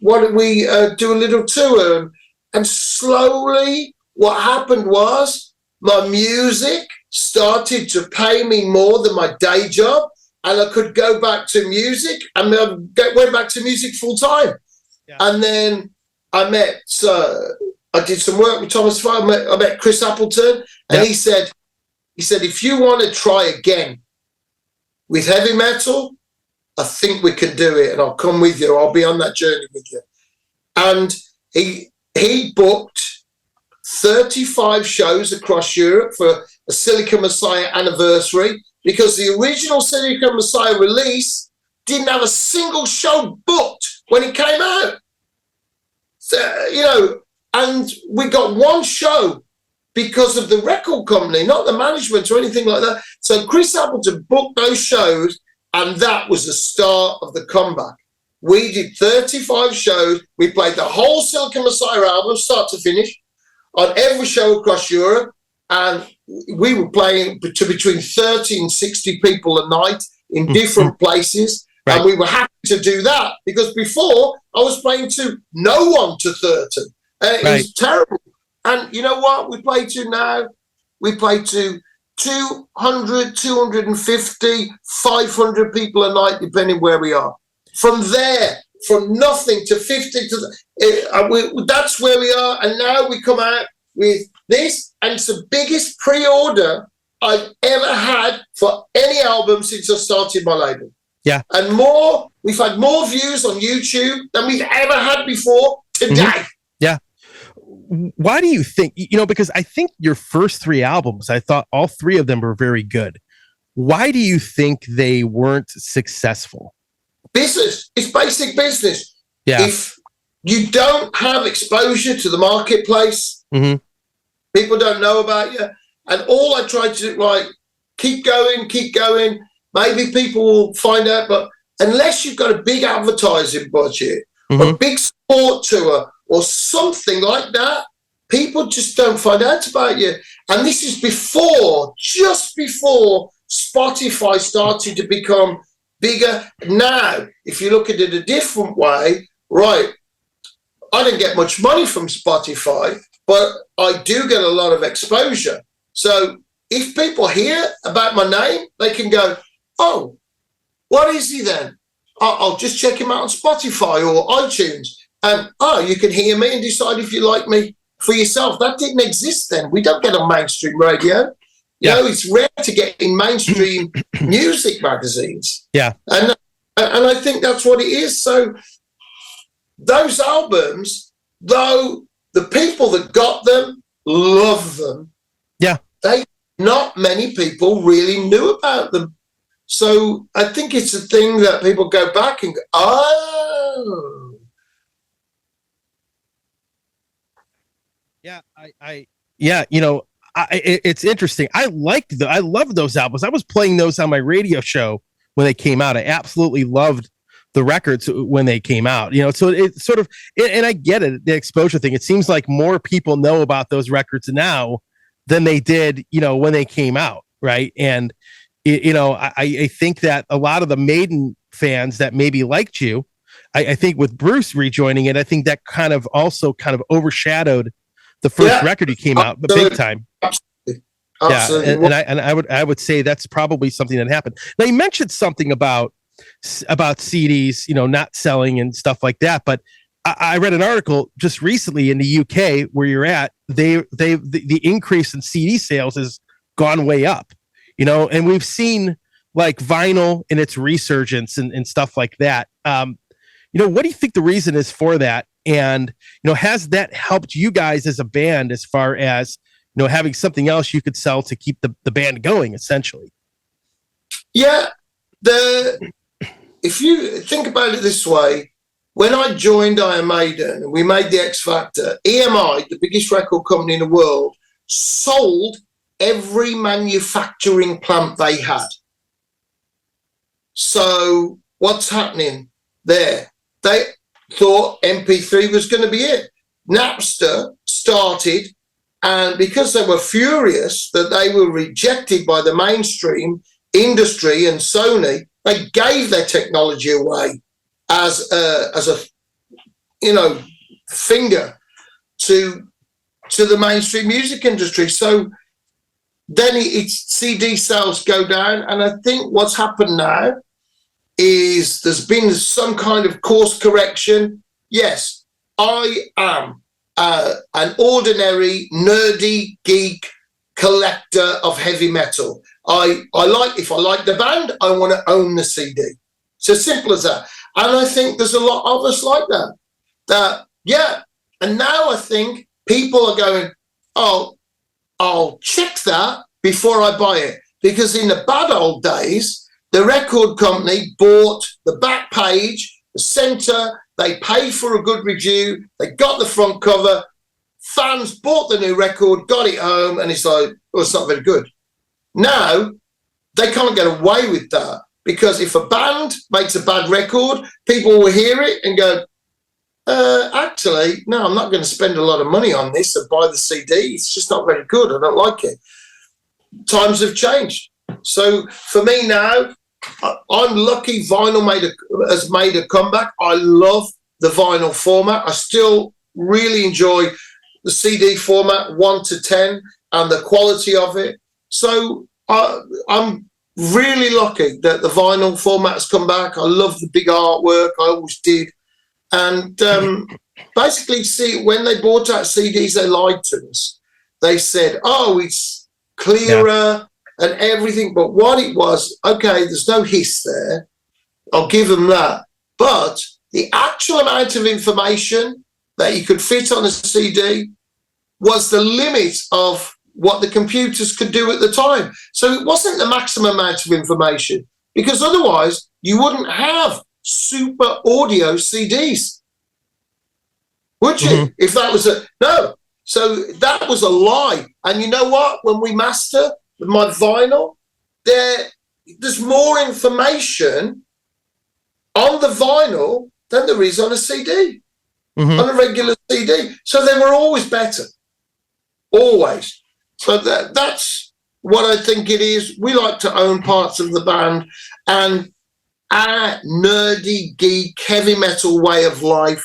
why don't we do a little tour? And slowly what happened was my music started to pay me more than my day job. And I could go back to music, and I went back to music full time. Yeah. And then I did some work with Thomas Fire. I met Chris Appleton, and he said, if you want to try again with heavy metal, I think we can do it, and I'll come with you. I'll be on that journey with you. And he booked 35 shows across Europe for a Silicon Messiah anniversary, because the original Silicon Messiah release didn't have a single show booked when it came out. So, and we got one show because of the record company, not the management or anything like that. So Chris Appleton booked those shows, and that was the start of the comeback. We did 35 shows. We played the whole Silicon Messiah album, start to finish, on every show across Europe. And we were playing to between 30 and 60 people a night in different places. Right. And we were happy to do that, because before I was playing to no one to 30. It was terrible. And you know what we play to now? We play to 200, 250, 500 people a night, depending where we are. From there, from nothing to 50 to that's where we are. And now we come out with this, and it's the biggest pre-order I've ever had for any album since I started my label. Yeah. And we've had more views on YouTube than we've ever had before today. Mm-hmm. Yeah. Why do you think, because I think your first 3 albums, I thought all 3 of them were very good. Why do you think they weren't successful? Business. It's basic business. Yeah. If you don't have exposure to the marketplace, people don't know about you. And all I try to do, keep going. Maybe people will find out, but unless you've got a big advertising budget or a big support tour or something like that, people just don't find out about you. And this is just before Spotify started to become bigger. Now, if you look at it a different way, right, I don't get much money from Spotify, but I do get a lot of exposure. So if people hear about my name, they can go, oh, what is he then? I'll just check him out on Spotify or iTunes. And, you can hear me and decide if you like me for yourself. That didn't exist then. We don't get on mainstream radio. You know, it's rare to get in mainstream music magazines. Yeah. And I think that's what it is. So those albums, though the people that got them love them, not many people really knew about them. So I think it's a thing that people go back and go, oh. Yeah, it's interesting. I loved those albums. I was playing those on my radio show when they came out. I absolutely loved the records when they came out. So it's sort of, and I get it, the exposure thing. It seems like more people know about those records now than they did, when they came out, right? And I think that a lot of the Maiden fans that maybe liked you, I think with Bruce rejoining it, I think that kind of overshadowed the first record you came out, but big time. Absolutely. Absolutely. Yeah, and I would say that's probably something that happened. Now, you mentioned something about CDs, not selling and stuff like that, but I read an article just recently in the UK where you're at. The increase in CD sales has gone way up, and we've seen like vinyl in its resurgence and stuff like that. What do you think the reason is for that? And, has that helped you guys as a band as far as, having something else you could sell to keep the band going, essentially? Yeah. If you think about it this way, when I joined Iron Maiden and we made the X Factor, EMI, the biggest record company in the world, sold every manufacturing plant they had. So what's happening there? They thought MP3 was going to be it. Napster started, and because they were furious that they were rejected by the mainstream industry and Sony, they gave their technology away as a finger to the mainstream music industry. So then its CD sales go down, and I think what's happened now is there's been some kind of course correction. Yes, I am an ordinary nerdy geek collector of heavy metal. If I like the band, I want to own the CD. It's as simple as that. And I think there's a lot of us like that. And now I think people are going, oh, I'll check that before I buy it. Because in the bad old days, the record company bought the back page, the center, they paid for a good review, they got the front cover, fans bought the new record, got it home, and it's like, oh, it's not very good. Now, they can't get away with that, because if a band makes a bad record, people will hear it and go, actually, no, I'm not going to spend a lot of money on this and buy the CD. It's just not very good. I don't like it. Times have changed. So for me now, I'm lucky vinyl has made a comeback. I love the vinyl format. I still really enjoy the CD format 1 to 10 and the quality of it. So I'm really lucky that the vinyl format has come back. I love the big artwork. I always did. And basically, see, when they bought out CDs, they lied to us. They said, oh, it's clearer and everything. But what it was, okay, there's no hiss there. I'll give them that. But the actual amount of information that you could fit on a CD was the limit of what the computers could do at the time. So it wasn't the maximum amount of information, because otherwise you wouldn't have super audio CDs, would you? Mm-hmm. If that was no. So that was a lie. And you know what? When we master my vinyl, there's more information on the vinyl than there is on a CD, on a regular CD. So they were always better, always. So that's what I think it is. We like to own parts of the band, and our nerdy, geek, heavy metal way of life,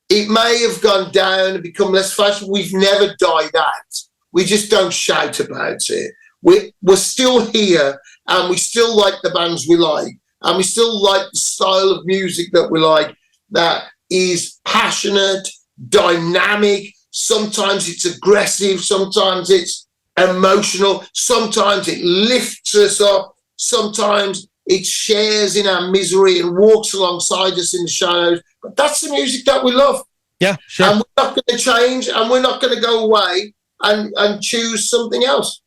it may have gone down and become less fashionable. We've never died out. We just don't shout about it. We're still here, and we still like the bands we like, and we still like the style of music that we like, that is passionate, dynamic. Sometimes it's aggressive, sometimes it's emotional, sometimes it lifts us up, sometimes it shares in our misery and walks alongside us in the shadows. But that's the music that we love. Yeah, sure. And we're not going to change, and we're not going to go away and choose something else.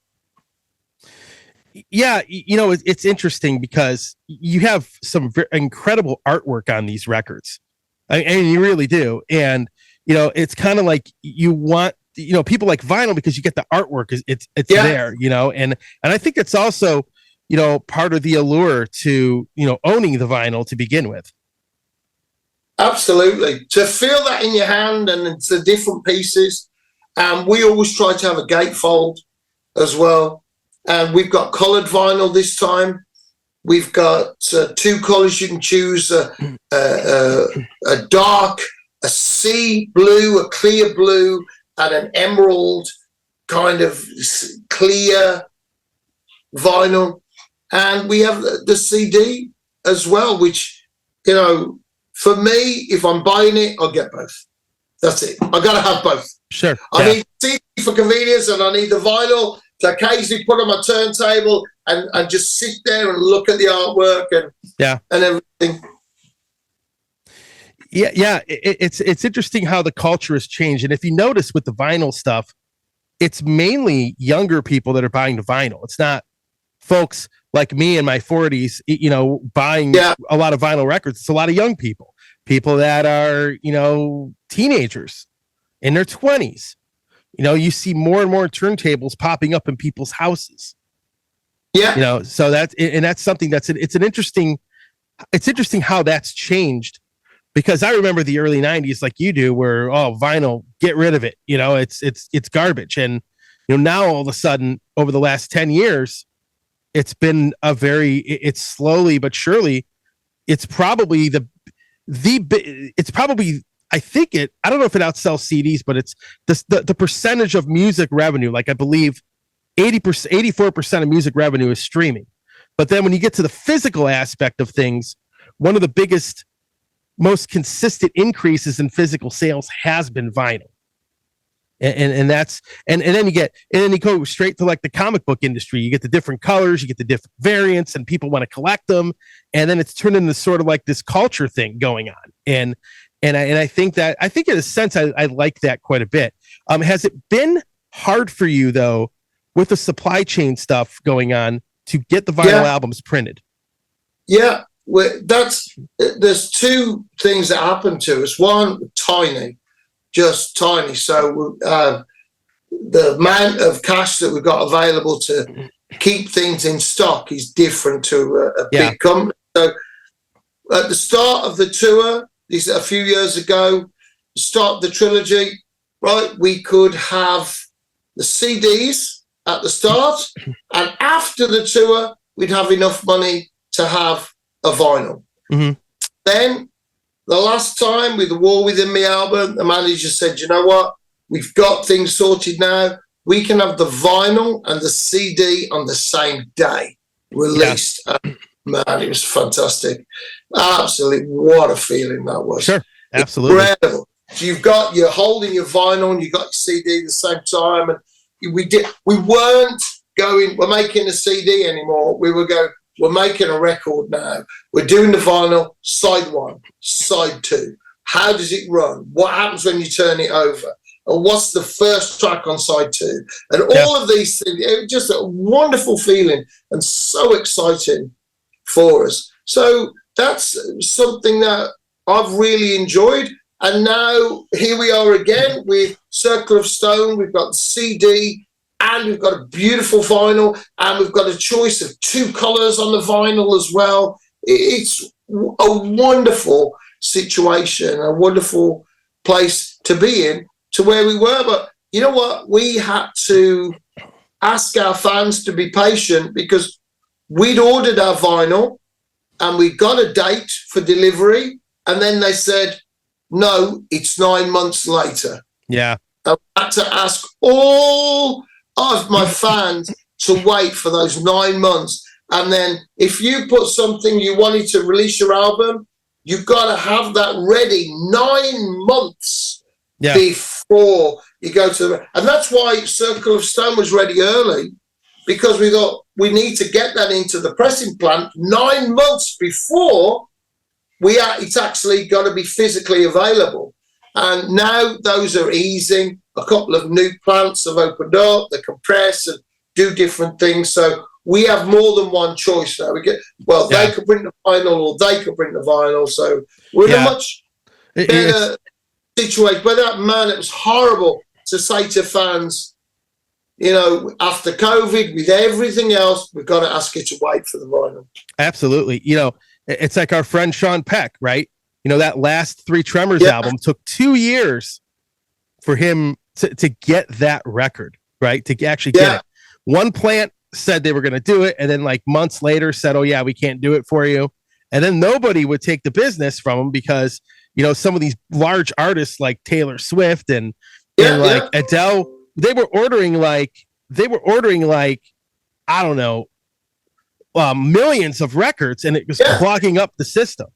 Yeah, it's interesting because you have some incredible artwork on these records. And you really do. And it's kind of like you want, people like vinyl because you get the artwork. It's there, and I think it's also, part of the allure to, owning the vinyl to begin with. Absolutely. To feel that in your hand, and it's the different pieces. We always try to have a gatefold as well. And we've got colored vinyl this time. We've got 2 colors you can choose, a dark, a sea blue, a clear blue, and an emerald. kind of clear vinyl, and we have the CD as well, which, you know, for me, if I'm buying it, I'll get both. That's it. I got to have both. Sure. I need CD for convenience, and I need the vinyl to occasionally put on my turntable and just sit there and look at the artwork and everything. Yeah. It's interesting how the culture has changed. And if you notice with the vinyl stuff, it's mainly younger people that are buying the vinyl. It's not folks like me in my 40s, you know, buying a lot of vinyl records. It's a lot of young people that are, you know, teenagers in their 20s. You know, you see more and more turntables popping up in people's houses. Yeah. You know, so that's something it's interesting how that's changed, because I remember the early 90s, like you do, where, vinyl, get rid of it. You know, it's garbage. And, you know, now all of a sudden over the last 10 years, it's been it's slowly but surely, it's probably I don't know if it outsells CDs, but it's the percentage of music revenue. Like I believe 84% of music revenue is streaming. But then when you get to the physical aspect of things, one of the biggest, most consistent increases in physical sales has been vinyl. And then you go straight to like the comic book industry. You get the different colors, you get the different variants, and people want to collect them. And then it's turned into sort of like this culture thing going on. And I think in a sense, I like that quite a bit. Has it been hard for you though, with the supply chain stuff going on, to get the vinyl albums printed? Yeah, there's two things that happen to us. One, just tiny. So the amount of cash that we've got available to keep things in stock is different to a big company. So at the start of the tour, this a few years ago, start the trilogy, right? We could have the CDs at the start, and after the tour, we'd have enough money to have a vinyl. Mm-hmm. Then the last time with the War Within Me album, the manager said, you know what? We've got things sorted now. We can have the vinyl and the CD on the same day released. Yeah. Man, it was fantastic. Absolutely, what a feeling that was. Sure, absolutely. Incredible. So you're holding your vinyl and you got your CD at the same time. And we weren't going, we're making a CD anymore. We're making a record now. We're doing the vinyl, side one, side two. How does it run? What happens when you turn it over? And what's the first track on side two? And all of these things, it was just a wonderful feeling and so exciting for us. So that's something that I've really enjoyed. And now here we are again with Circle of Stone. We've got the CD, and we've got a beautiful vinyl, and we've got a choice of 2 colors on the vinyl as well. It's a wonderful situation, a wonderful place to be in, to where we were. But you know what? We had to ask our fans to be patient, because we'd ordered our vinyl and we got a date for delivery, and then they said, no, it's 9 months later. Yeah. I had to ask all of my fans to wait for those 9 months. And then if you put something, you wanted to release your album, you've got to have that ready 9 months before you go to and that's why Circle of Stone was ready early, because we thought we need to get that into the pressing plant 9 months before it's actually got to be physically available. And now those are easing. A couple of new plants have opened up, they compress and do different things. So we have more than one choice now. They could bring the vinyl, or they could bring the vinyl. So we're in a much better situation. But that, man, it was horrible to say to fans, you know, after COVID, with everything else, we've got to ask you to wait for the vinyl. Absolutely. You know, it's like our friend Sean Peck, right? You know, that last 3 Tremors album took 2 years for him to get that record, right? To actually get it. One plant said they were going to do it, and then like months later said, oh yeah, we can't do it for you. And then nobody would take the business from him, because, you know, some of these large artists like Taylor Swift and like Adele they were ordering like I don't know, millions of records, and it was clogging up the system.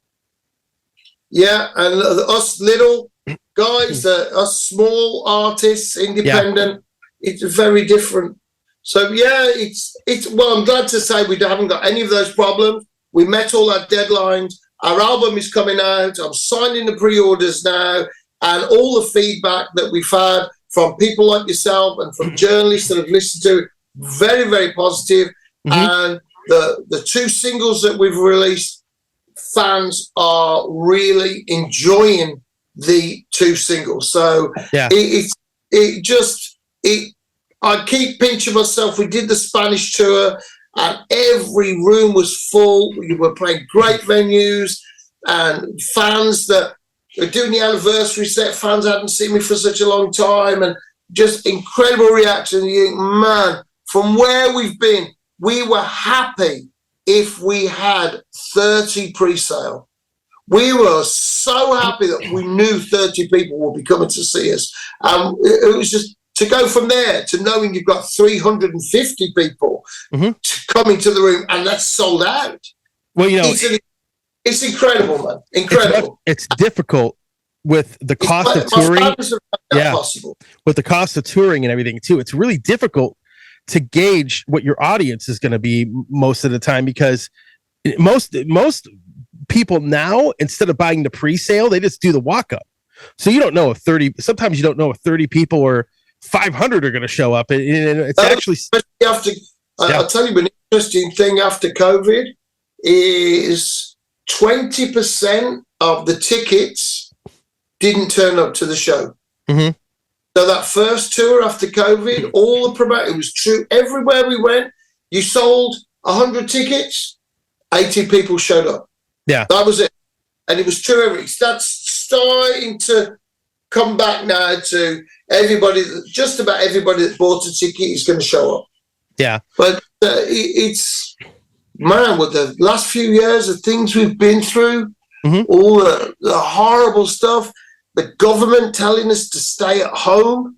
Yeah, and us little guys, us small artists, independent, it's very different. So yeah, it's well, I'm glad to say we haven't got any of those problems. We met all our deadlines. Our album is coming out. I'm signing the pre-orders now, and all the feedback that we've had from people like yourself and from journalists that have listened to it, very, very positive. And the 2 singles that we've released, fans are really enjoying the 2 singles. So I keep pinching myself. We did the Spanish tour and every room was full. We were playing great venues, and fans that were doing the anniversary set, fans hadn't seen me for such a long time, and just incredible reaction. You think, man, from where we've been, we were happy if we had 30 pre-sale. We were so happy that we knew 30 people would be coming to see us. It was just to go from there to knowing you've got 350 people coming to the room, and that's sold out. Well, you know, it's incredible, man. Incredible. It's difficult with the cost of touring. Possible. With the cost of touring and everything too. It's really difficult to gauge what your audience is going to be most of the time, because most people now, instead of buying the pre-sale, they just do the walk-up. So you don't know if 30 people or 500 are going to show up. And it's actually I'll tell you an interesting thing after COVID is 20% of the tickets didn't turn up to the show. So that first tour after COVID, all the promotion, it was true everywhere we went. You sold 100 tickets, 80 people showed up. Yeah, that was it, and it was true every. That's starting to come back now to everybody. Just about everybody that bought a ticket is going to show up. Yeah, but it's, man, with the last few years of things we've been through, all the horrible stuff. The government telling us to stay at home,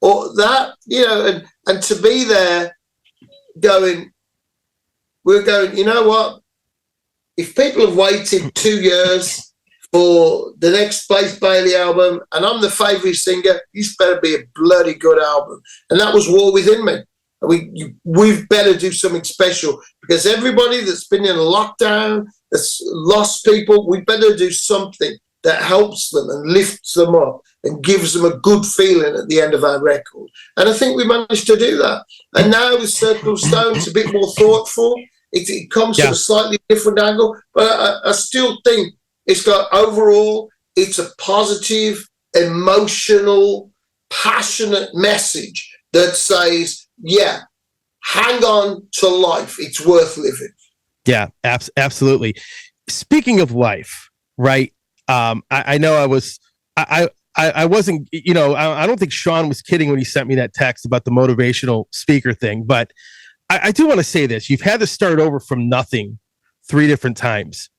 or that, you know, and to be there we're going, you know what? If people have waited 2 years for the next Blaze Bayley album, and I'm the favourite singer, this better be a bloody good album. And that was War Within Me. We've better do something special, because everybody that's been in a lockdown, that's lost people, we better do something that helps them and lifts them up and gives them a good feeling at the end of our record. And I think we managed to do that. And now with Circle of Stone, it's a bit more thoughtful. It comes from a slightly different angle. But I still think it's got, overall, it's a positive, emotional, passionate message that says, yeah, hang on to life. It's worth living. Yeah, absolutely. Speaking of life, right? I know I wasn't, you know, I don't think Sean was kidding when he sent me that text about the motivational speaker thing, but I do want to say this. You've had to start over from nothing 3 different times.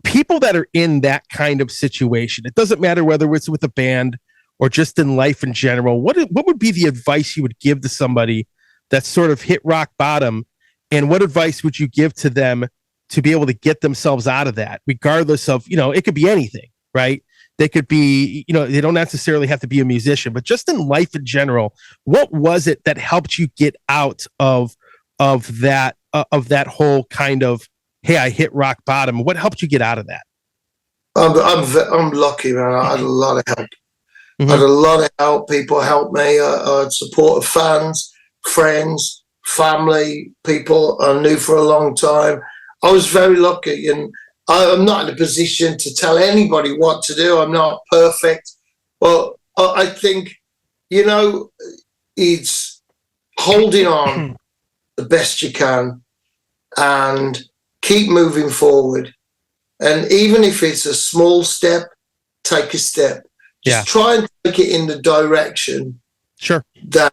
People that are in that kind of situation, it doesn't matter whether it's with a band or just in life in general, what would be the advice you would give to somebody that sort of hit rock bottom, and what advice would you give to them to be able to get themselves out of that, regardless of, you know, it could be anything, right? They could be, you know, they don't necessarily have to be a musician, but just in life in general, what was it that helped you get out of that whole kind of, hey, I hit rock bottom? What helped you get out of that? I'm lucky, man. I had a lot of help. I had a lot of help. People helped me. I had support of fans, friends, family, people I knew for a long time. I was very lucky, and I'm not in a position to tell anybody what to do. I'm not perfect. But I think, you know, it's holding on the best you can and keep moving forward. And even if it's a small step, take a step. Just try and take it in the direction that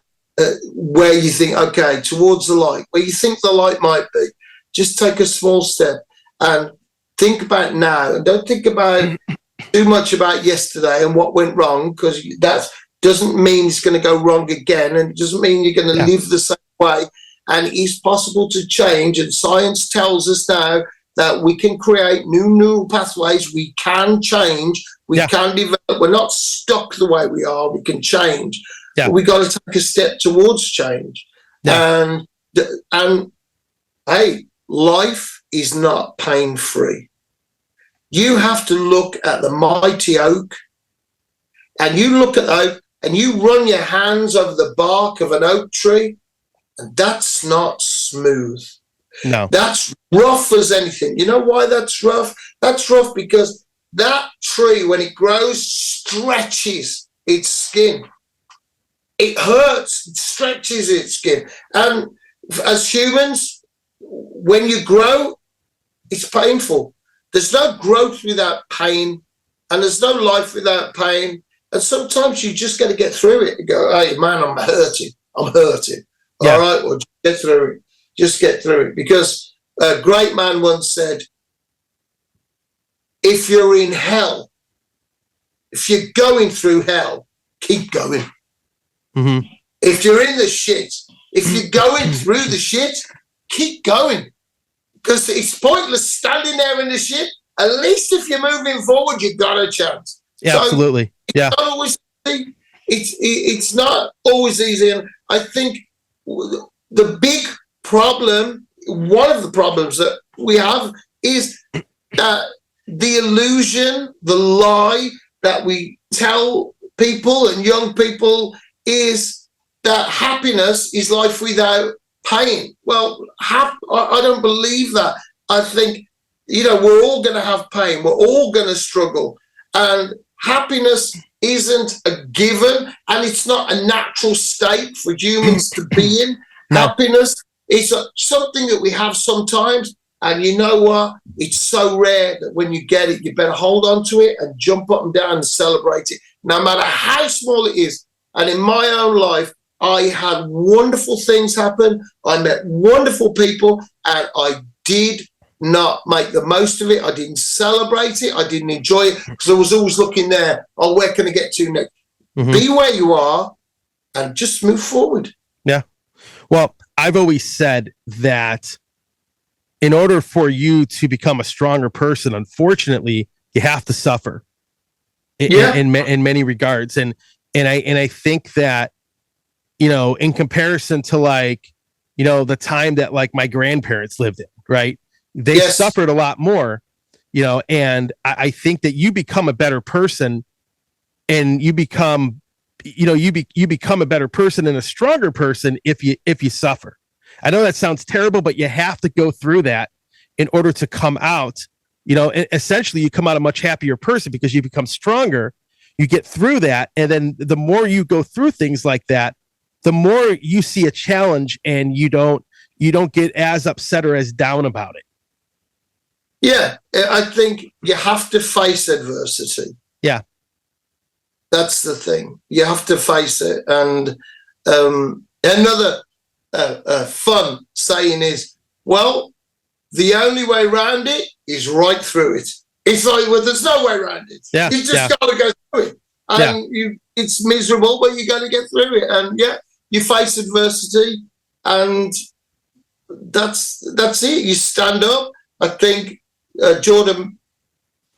where you think, okay, towards the light, where you think the light might be. Just take a small step and think about now, and don't think about too much about yesterday and what went wrong, because doesn't mean it's going to go wrong again, and it doesn't mean you're going to live the same way. And it is possible to change, and science tells us now that we can create new neural pathways. We can change. We can develop. We're not stuck the way we are. We can change. But we got to take a step towards change. And hey, life is not pain-free. You have to look at the mighty oak, and you look at the oak, and you run your hands over the bark of an oak tree, and that's not smooth. No. That's rough as anything. You know why that's rough? That's rough because that tree, when it grows, stretches its skin. It hurts, it stretches its skin. And as humans, when you grow, it's painful. There's no growth without pain, and there's no life without pain. And sometimes you just got to get through it and go, hey, man, I'm hurting. All right, well, just get through it. Just get through it. Because a great man once said, if you're in hell, if you're going through hell, keep going. Mm-hmm. If you're in the shit, if you're going through the shit, keep going. Because it's pointless standing there in the shit. At least if you're moving forward, you've got a chance. Yeah, so absolutely. Yeah. It's not always easy. It's not always easy. And I think the big problem, one of the problems that we have is that the illusion, the lie that we tell people and young people is that happiness is life without pain. Well, I don't believe that. I think, we're all going to have pain. We're all going to struggle. And happiness isn't a given, and it's not a natural state for humans to be in. No. Happiness is something that we have sometimes, and you know what? It's so rare that when you get it, you better hold on to it and jump up and down and celebrate it, no matter how small it is. And in my own life, I had wonderful things happen. I met wonderful people, and I did not make the most of it. I didn't celebrate it. I didn't enjoy it because I was always looking there. Oh, where can I get to next? Mm-hmm. Be where you are and just move forward. Yeah. Well, I've always said that in order for you to become a stronger person, unfortunately, you have to suffer in many regards. And I think that, in comparison to the time that my grandparents lived in, right? They suffered a lot more, and I think that you become a better person, and you become a better person and a stronger person if you suffer. I know that sounds terrible, but you have to go through that in order to come out, essentially you come out a much happier person because you become stronger, you get through that. And then the more you go through things like that, the more you see a challenge and you don't get as upset or as down about it. Yeah, I think you have to face adversity. Yeah. That's the thing. You have to face it. And another fun saying is, well, the only way around it is right through it. It's like, well, there's no way around it. Yeah, you just got to go through it. And it's miserable, but you got to get through it. And you face adversity, and that's it. You stand up. I think Jordan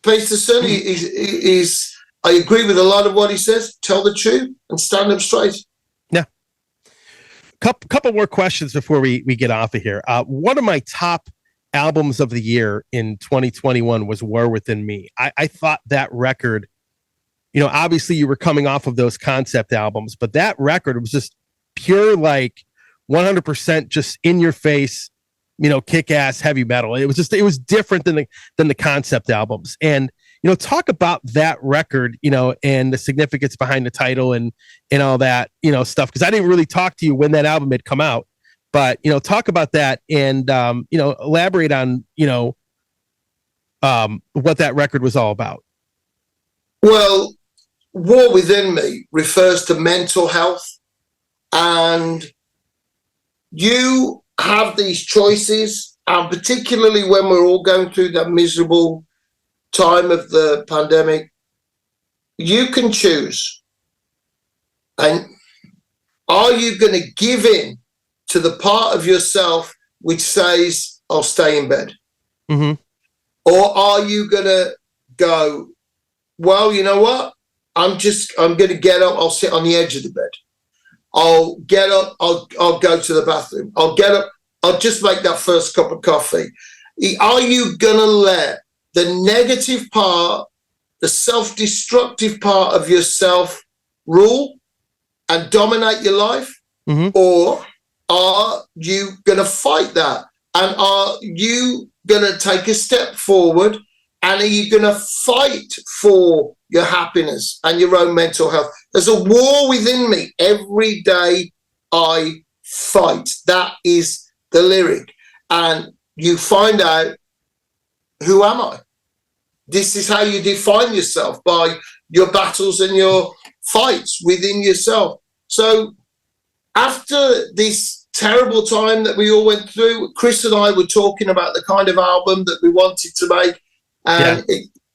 Peterson is I agree with a lot of what he says. Tell the truth and stand up straight. Yeah. Couple more questions before we get off of here. One of my top albums of the year in 2021 was War Within Me. I thought that record, obviously you were coming off of those concept albums, but that record was just pure 100% just in your face, kick-ass heavy metal. It was different than the concept albums. And talk about that record, and the significance behind the title and all that, stuff. Because I didn't really talk to you when that album had come out, but talk about that and elaborate on what that record was all about. Well, War Within Me refers to mental health, and you have these choices, and particularly when we're all going through that miserable time of the pandemic, you can choose And are you going to give in to the part of yourself which says, I'll stay in bed? Mm-hmm. Or are you going to go, well, you know what? I'm going to get up. I'll sit on the edge of the bed. I'll get up. I'll go to the bathroom. I'll get up. I'll just make that first cup of coffee. Are you going to let the negative part, the self-destructive part of yourself rule and dominate your life? Mm-hmm. Or are you going to fight that? And are you going to take a step forward? And are you going to fight for your happiness and your own mental health? There's a war within me. Every day I fight. That is the lyric. And you find out, who am I? This is how you define yourself, by your battles and your fights within yourself. So after this terrible time that we all went through, Chris and I were talking about the kind of album that we wanted to make. And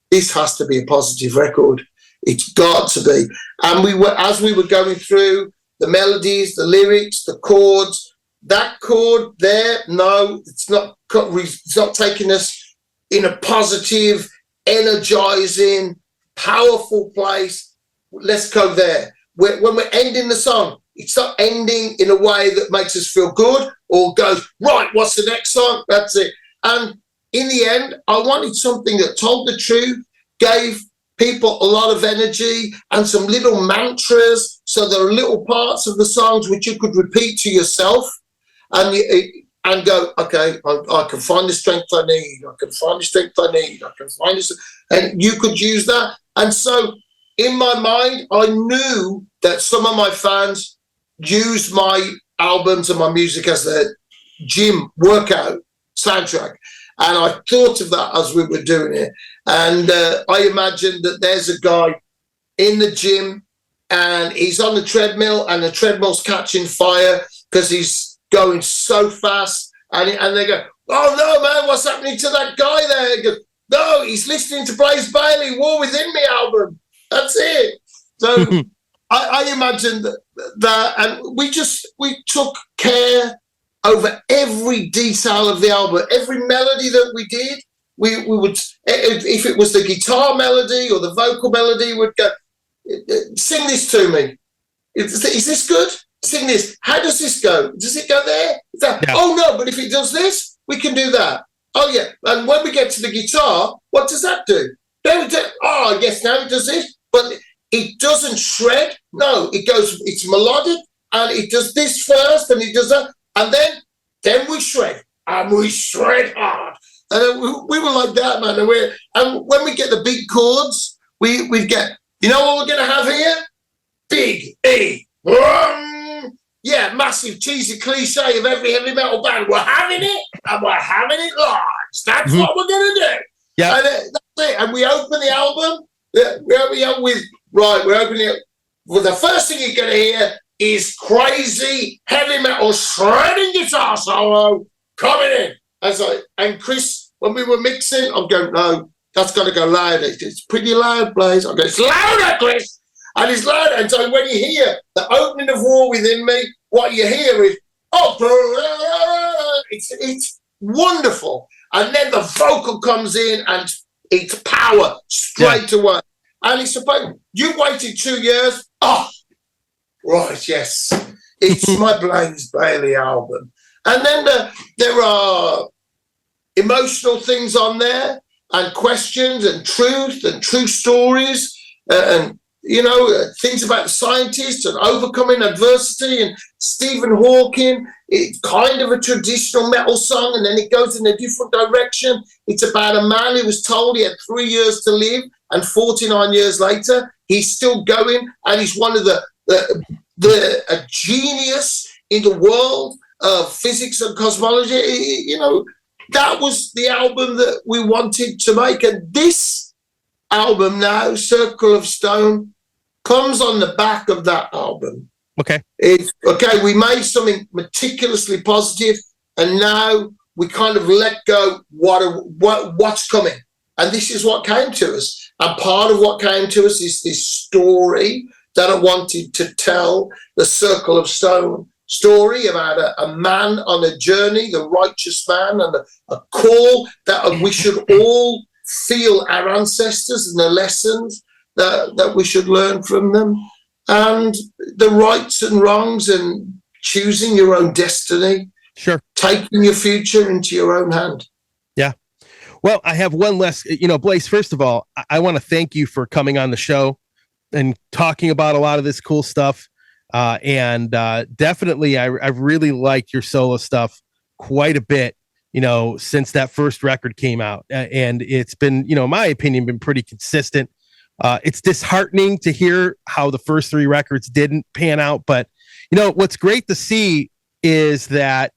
this has to be a positive record. It's got to be. And as we were going through the melodies, the lyrics, the chords, that chord there, no, it's not taking us in a positive, energizing, powerful place. Let's go there. When we're ending the song, it's not ending in a way that makes us feel good or goes, right, what's the next song? That's it. And in the end, I wanted something that told the truth, gave people a lot of energy and some little mantras. So there are little parts of the songs which you could repeat to yourself and go, okay, I can find the strength I need. I can find the strength I need. I can find this. And you could use that. And so in my mind, I knew that some of my fans use my albums and my music as a gym workout soundtrack. And I thought of that as we were doing it. And I imagined that there's a guy in the gym and he's on the treadmill and the treadmill's catching fire because he's going so fast. And they go, oh, no, man, what's happening to that guy there? He goes, no, he's listening to Blaze Bayley, War Within Me album. That's it. So I imagined that. And we took care over every detail of the album, every melody that we did. We would, if it was the guitar melody or the vocal melody, would go, sing this to me. Is this good? Sing this. How does this go? Does it go there? Oh, no, but if it does this, we can do that. Oh, yeah. And when we get to the guitar, what does that do? Oh, yes, now it does this. But it doesn't shred. No, it goes, it's melodic, and it does this first, and it does that. And then we shred, and we shred hard. And we were like that, man. And when we get the big chords, we get, you know what we're going to have here? Big E. Yeah, massive, cheesy cliche of every heavy metal band. We're having it, and we're having it large. That's what we're going to do. Yeah. And that's it. And we open the album. We're opening it. Well, the first thing you're going to hear is crazy heavy metal shredding guitar solo coming in. And Chris, when we were mixing, I'm going, no, that's got to go louder. It's pretty loud, Blaze. I'm going, it's louder, Chris. And it's louder. And so when you hear the opening of War Within Me, what you hear is, it's wonderful. And then the vocal comes in and it's power straight away. And it's about, you waited 2 years. Oh, right, yes. It's my Blaze Bayley album. And then there are emotional things on there and questions and true stories and, you know, things about scientists and overcoming adversity and Stephen Hawking. It's kind of a traditional metal song, and then it goes in a different direction. It's about a man who was told he had 3 years to live, and 49 years later, he's still going, and he's one of a genius in the world of physics and cosmology. You know, that was the album that we wanted to make. And this album now, Circle of Stone, comes on the back of that album. Okay. We made something meticulously positive, and now we kind of let go what's coming. And this is what came to us. And part of what came to us is this story that I wanted to tell the Circle of Stone story about a man on a journey, the righteous man, and a call that we should all feel our ancestors and the lessons that we should learn from them, and the rights and wrongs and choosing your own destiny. Sure. Taking your future into your own hand. Yeah. Well, I have one less, Blaze, first of all, I want to thank you for coming on the show and talking about a lot of this cool stuff. And definitely, I've really liked your solo stuff quite a bit, since that first record came out. And it's been, in my opinion, been pretty consistent. It's disheartening to hear how the first 3 records didn't pan out. But, what's great to see is that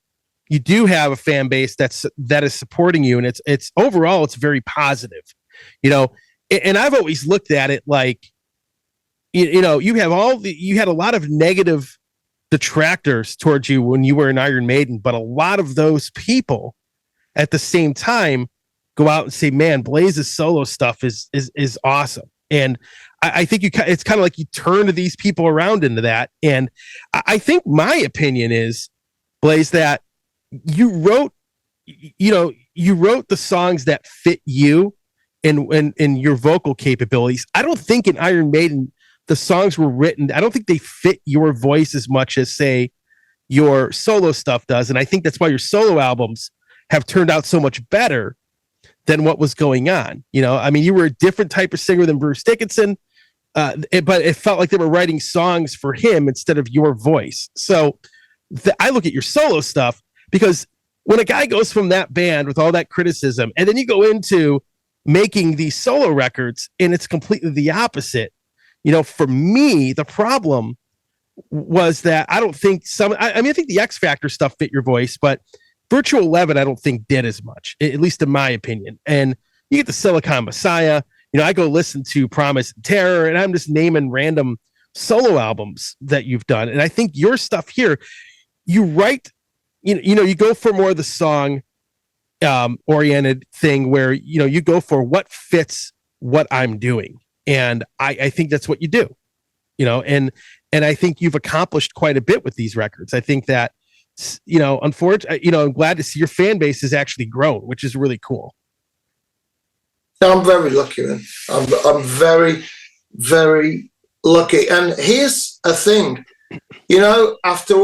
you do have a fan base that is supporting you. And it's overall, it's very positive, and I've always looked at it like, you had a lot of negative detractors towards you when you were in Iron Maiden, but a lot of those people at the same time go out and say, man, Blaze's solo stuff is awesome. And I think it's kind of like you turn to these people around into that. And I think my opinion is, Blaze, that you wrote the songs that fit you and your vocal capabilities. I don't think in Iron Maiden, the songs were written, I don't think they fit your voice as much as, say, your solo stuff does. And I think that's why your solo albums have turned out so much better than what was going on. You were a different type of singer than Bruce Dickinson, but it felt like they were writing songs for him instead of your voice. So I look at your solo stuff, because when a guy goes from that band with all that criticism, and then you go into making these solo records and it's completely the opposite. For me, the problem was that I don't think I think the X Factor stuff fit your voice, but Virtual 11, I don't think did as much, at least in my opinion. And you get the Silicon Messiah, I go listen to Promise and Terror, and I'm just naming random solo albums that you've done. And I think your stuff here, you write, you go for more of the song oriented thing where, you go for what fits what I'm doing. And I think that's what you do, and I think you've accomplished quite a bit with these records. I think that, unfortunately, I'm glad to see your fan base has actually grown, which is really cool. I'm very lucky, man. I'm very, very lucky. And here's a thing, after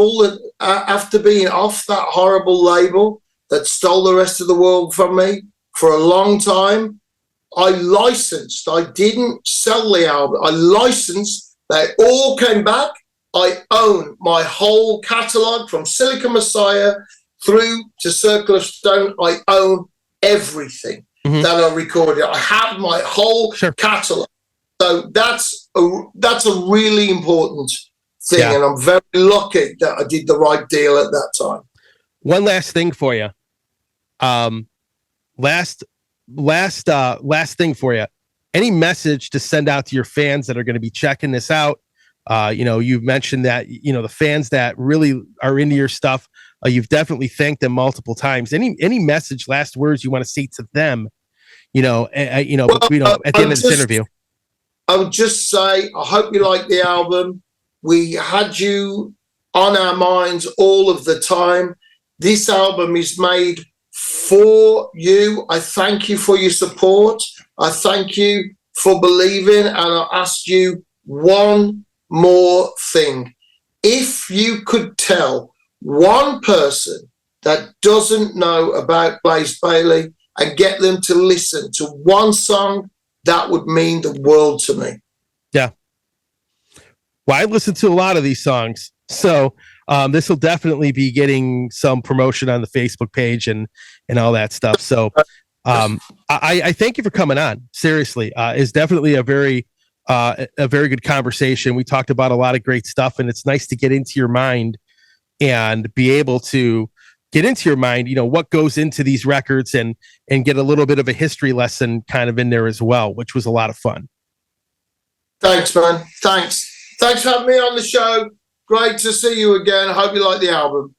being off that horrible label that stole the rest of the world from me for a long time, I didn't sell the album. I licensed, they all came back. I own my whole catalogue from Silicon Messiah through to Circle of Stone. I own everything that I recorded. I have my whole catalogue. So that's a really important thing. Yeah. And I'm very lucky that I did the right deal at that time. One last thing for you. Last thing for you. Any message to send out to your fans that are going to be checking this out? You've mentioned that, the fans that really are into your stuff, you've definitely thanked them multiple times. Any message, last words you want to say to them, at the end of this interview? I would just say, I hope you like the album. We had you on our minds all of the time. This album is made for you. I thank you for your support. I thank you for believing, and I ask you one more thing. If you could tell one person that doesn't know about Blaze Bayley and get them to listen to one song, that would mean the world to me. Yeah. Well, I listen to a lot of these songs, so this will definitely be getting some promotion on the Facebook page and all that stuff. So I thank you for coming on. Seriously, it's definitely a very good conversation. We talked about a lot of great stuff, and it's nice to get into your mind and be able to get into your mind, what goes into these records and get a little bit of a history lesson kind of in there as well, which was a lot of fun. Thanks, man. Thanks for having me on the show. Great to see you again. I hope you like the album.